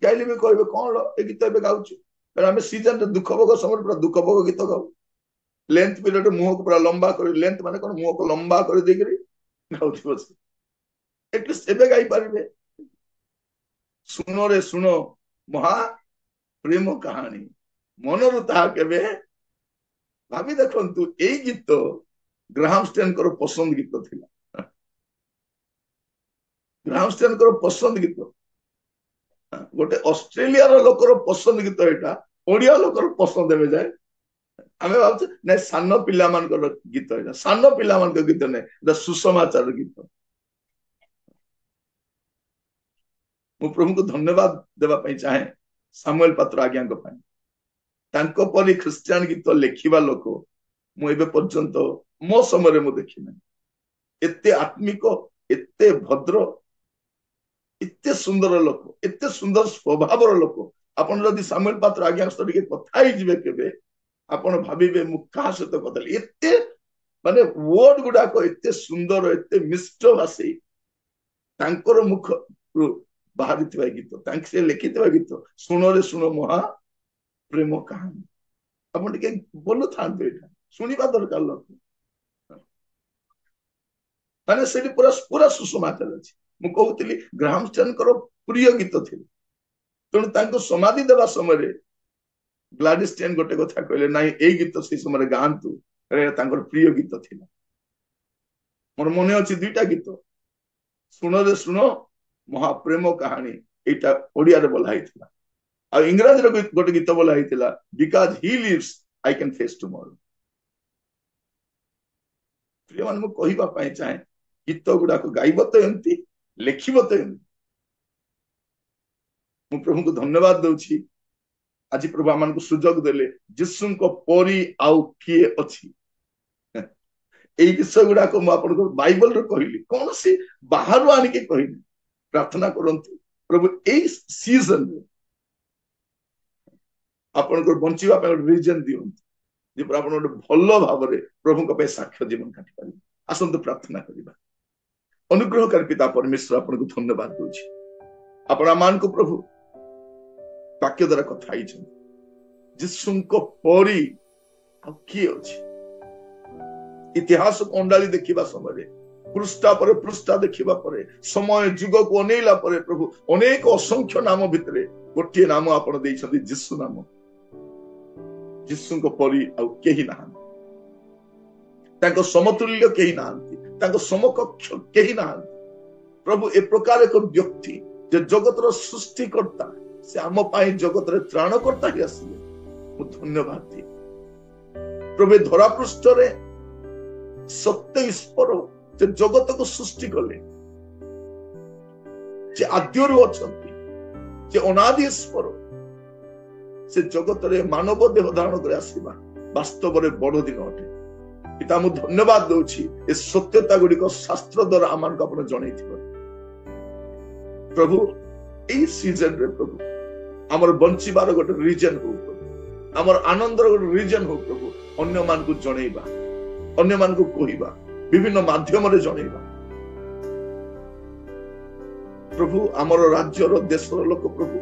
Speaker 1: गाइले भी कहबे कौन ए गीत एबे गाउछु कारण आमे सीजन रे दुख भोग समय पूरा दुख भोग गीत गाउ लेंथ पीरियड मुंह को पूरा लंबा कर लेंथ माने कोन मुंह को लंबा कर देकरी गाउछु बस एटलिस्ट एबे गाई पारिबे सुनो रे सुनो महा प्रेम कहानी मनरु ताहा केबे भाभी देखंतु एई गीत ग्राहम स्टेन को पसंद गीत थिला ग्राहम स्टेन को पसंद गीत गोटे ऑस्ट्रेलिया रो लोकर पसंद गीत एटा ओडिया लोकर पसंद एबे जाय आमे भाबछ नै सानो पिला मान को गीत एटा सानो पिला मान को गीत नै द सुसमाचार गीत मु प्रभु को धन्यवाद देवा पई चाहे सामुएल पात्र आज्ञा को पई तांको परी क्रिश्चियन गीत लेखिबा लोक मु एबे पर्यंत मो समय मु देखि नै एते आत्मिक एते भद्र एते सुंदर लोक एते सुंदर स्वभाव लोक आपण जदि सामुएल पात्र आज्ञा सहित के कथा ही जिवे केबे आपण भाबिबे मु का सहित कथली एते माने वर्ड गुडा को एते सुंदर एते मिष्ट भाषी तांकर मुख बाहरी थिबा गीत तांक से लिखिथिबा गीत सुनो रे सुनो महा प्रेम कहानी आपण के बोलु थांत एटा सुनिबा दरकार लोक माने सेठी पूरा पूरा सुसमाचार अछि मु कहउतली ग्राहम स्टेन को प्रिय गीत थिले तण तांको समाधि देवा समय रे ग्लाडिस स्टेन गोटे कथा कहले नाही ए गीत से समय गांतु रे तांकर प्रिय गीत थिला मोर मने अछि दुईटा गीत सुनो रे सुनो महाप्रेम कहानी एटा ओडिया रे बोला हितला आ इंग्रजी रे गोटे गीत बोला हितला because he lives I can face tomorrow प्रिय मन मु कहिबा पई चाहे गीत गुडा को गाइब तो एमती लेखिब तो एमती मु प्रभु को धन्यवाद दउछि आज प्रभु आमान को सुजोग देले जिसु को परी आउ किए अछि एई विषय गुडा को मु आपन को बाइबल रे कहिली कोन से बाहर आनी के कहिली प्रार्थना करंतु प्रभु एई सीजन रे आपन को बंचिबा पे रीजन दियंतु जे पर आपन भलो भाव रे प्रभु को पे साक्ष्य जीवन काटि पारि आसंत प्रार्थना करिबा अनुग्रहकारी पिता परमेश्वर आपन को धन्यवाद दोछि आपण मान को प्रभु वाक्य द्वारा कथा आइछन जिसु को परी आ किए अछि इतिहास को अंडाली देखिबा समय रे पृष्ठा पर पृष्ठा देखिबा परे समय जुग को अनेला परे प्रभु अनेक असंख्य नाम भितरे गोटे नाम आपण दैछथि जिसु नाम जिसु को परी आ केही नाहन तांको समतुल्य केही नाहंती तांको समकक्ष केही नाहंती प्रभु ए प्रकार एक व्यक्ति जे जगत रो सृष्टि करता से आम पाई जगत रे त्राण करता ही आसीले मु धन्यवाद दी प्रभु धरा पृष्ठ रे सत्य ईश्वर जे जगत को सृष्टि कले जे आद्यरु अछंती जे अनादि ईश्वर से जगत रे मानव देह धारण करे आसीबा वास्तव रे बड़ दिन अटे पिता मु धन्यवाद दउछि ए सत्यता गुडी को शास्त्र द्वारा आमान को आपण जणैथिबो प्रभु ए सीजन रे प्रभु हमर बंचिबार गोटे रीजन हो प्रभु हमर आनंद रो गोटे रीजन हो प्रभु अन्य मान को जणैबा अन्य मान को कहिबा विभिन्न माध्यम रे जणैबा प्रभु हमर राज्य रो देश रो लोक प्रभु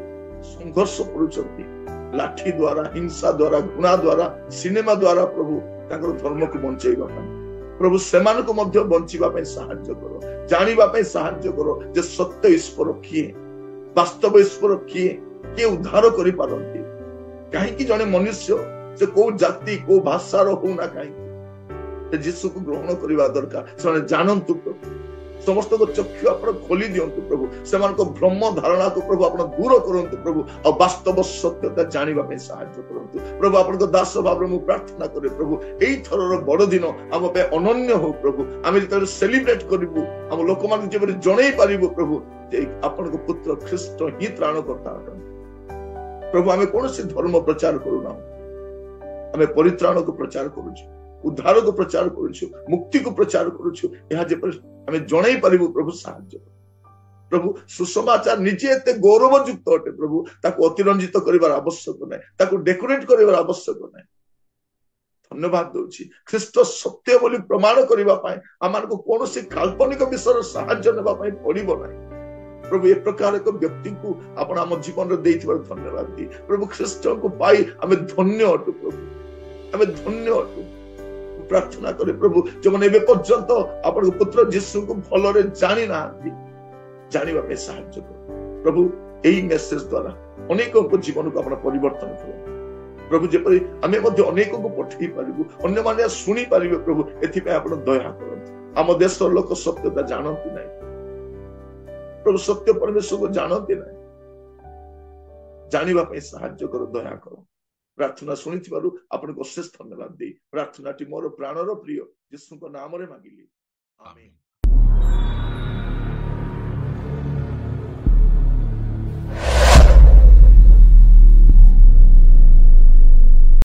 Speaker 1: संघर्ष करूछंती लाठी द्वारा हिंसा द्वारा गुणा द्वारा सिनेमा द्वारा प्रभु ताकर धर्म को बंचैबा प्रभु सेमान को मध्य बंचिबा पे सहायता करो जानिबा पे सहायता करो जे सत्य ईश्वर किए वास्तव ईश्वर किए के उद्धार करि पारंती काहे कि जने मनुष्य से को जाति को भाषा रो हो ना काहे जीसु को ग्रहण करिबा दरकार से जानंतु प्रभु समस्त को चक्षु आपण खोली दियंतु प्रभु सेमान को भ्रम धारणा को प्रभु आपण दूर करंतु प्रभु और वास्तव सत्यता जानिबा पे सहायता करंतु प्रभु आपण को दास भाव मु प्रार्थना करे प्रभु एई थरर बड़ दिन हम पे अनन्य हो प्रभु आमे जतरे सेलिब्रेट करबु हम लोक मान जेबरे जणै पारिबु प्रभु जे आपण को पुत्र ख्रीष्ट ही त्राण करता प्रभु आमे कोनोसी धर्म प्रचार करूना आमे परित्राण को प्रचार करूछु उद्धार को प्रचार करूछु मुक्ति को प्रचार करूछु यहा जे हमें जणै परिबु प्रभु सहायता प्रभु सुसमाचार निजे एते गौरवयुक्त अटे प्रभु ताको अतिरंजित करिवार आवश्यक नै ताको डेकोरेट करिवार आवश्यक नै धन्यवाद दोछि ख्रीष्ट सत्य बोली प्रमाण करिवा पाए आमान को कोनोसी काल्पनिक विषय सहायता नेबा पाए पड़िबो नै प्रभु ए प्रकार एक व्यक्ति को आपण आम जीवन रे देइथिबार धन्यवाद दी प्रभु ख्रीष्ट को पाई आमे धन्य अटु प्रभु आमे धन्य अटु प्रार्थना करे प्रभु जो माने एबे पर्यंत आपण पुत्र यीशु को भलरे जानि ना जानिबा पे सहायता कर प्रभु एई मेसेज द्वारा अनेकों को जीवन को आपण परिवर्तन करो प्रभु जेपरि आमे मध्ये अनेकों को पठेई पारिबु अन्य माने सुनी पारिबे प्रभु एथि पे आपण दया करंतु आम देश लोक सत्यता जानती नहीं प्रभु सत्य परमेश्वर को जानती नहीं जानिबा पे सहायता करो दया करो प्रार्थना शुणी आपन को अशेष धन्यवाद दे प्रार्थना मोर प्राणर प्रिय यीशु नाम रे मांगिली आमीन।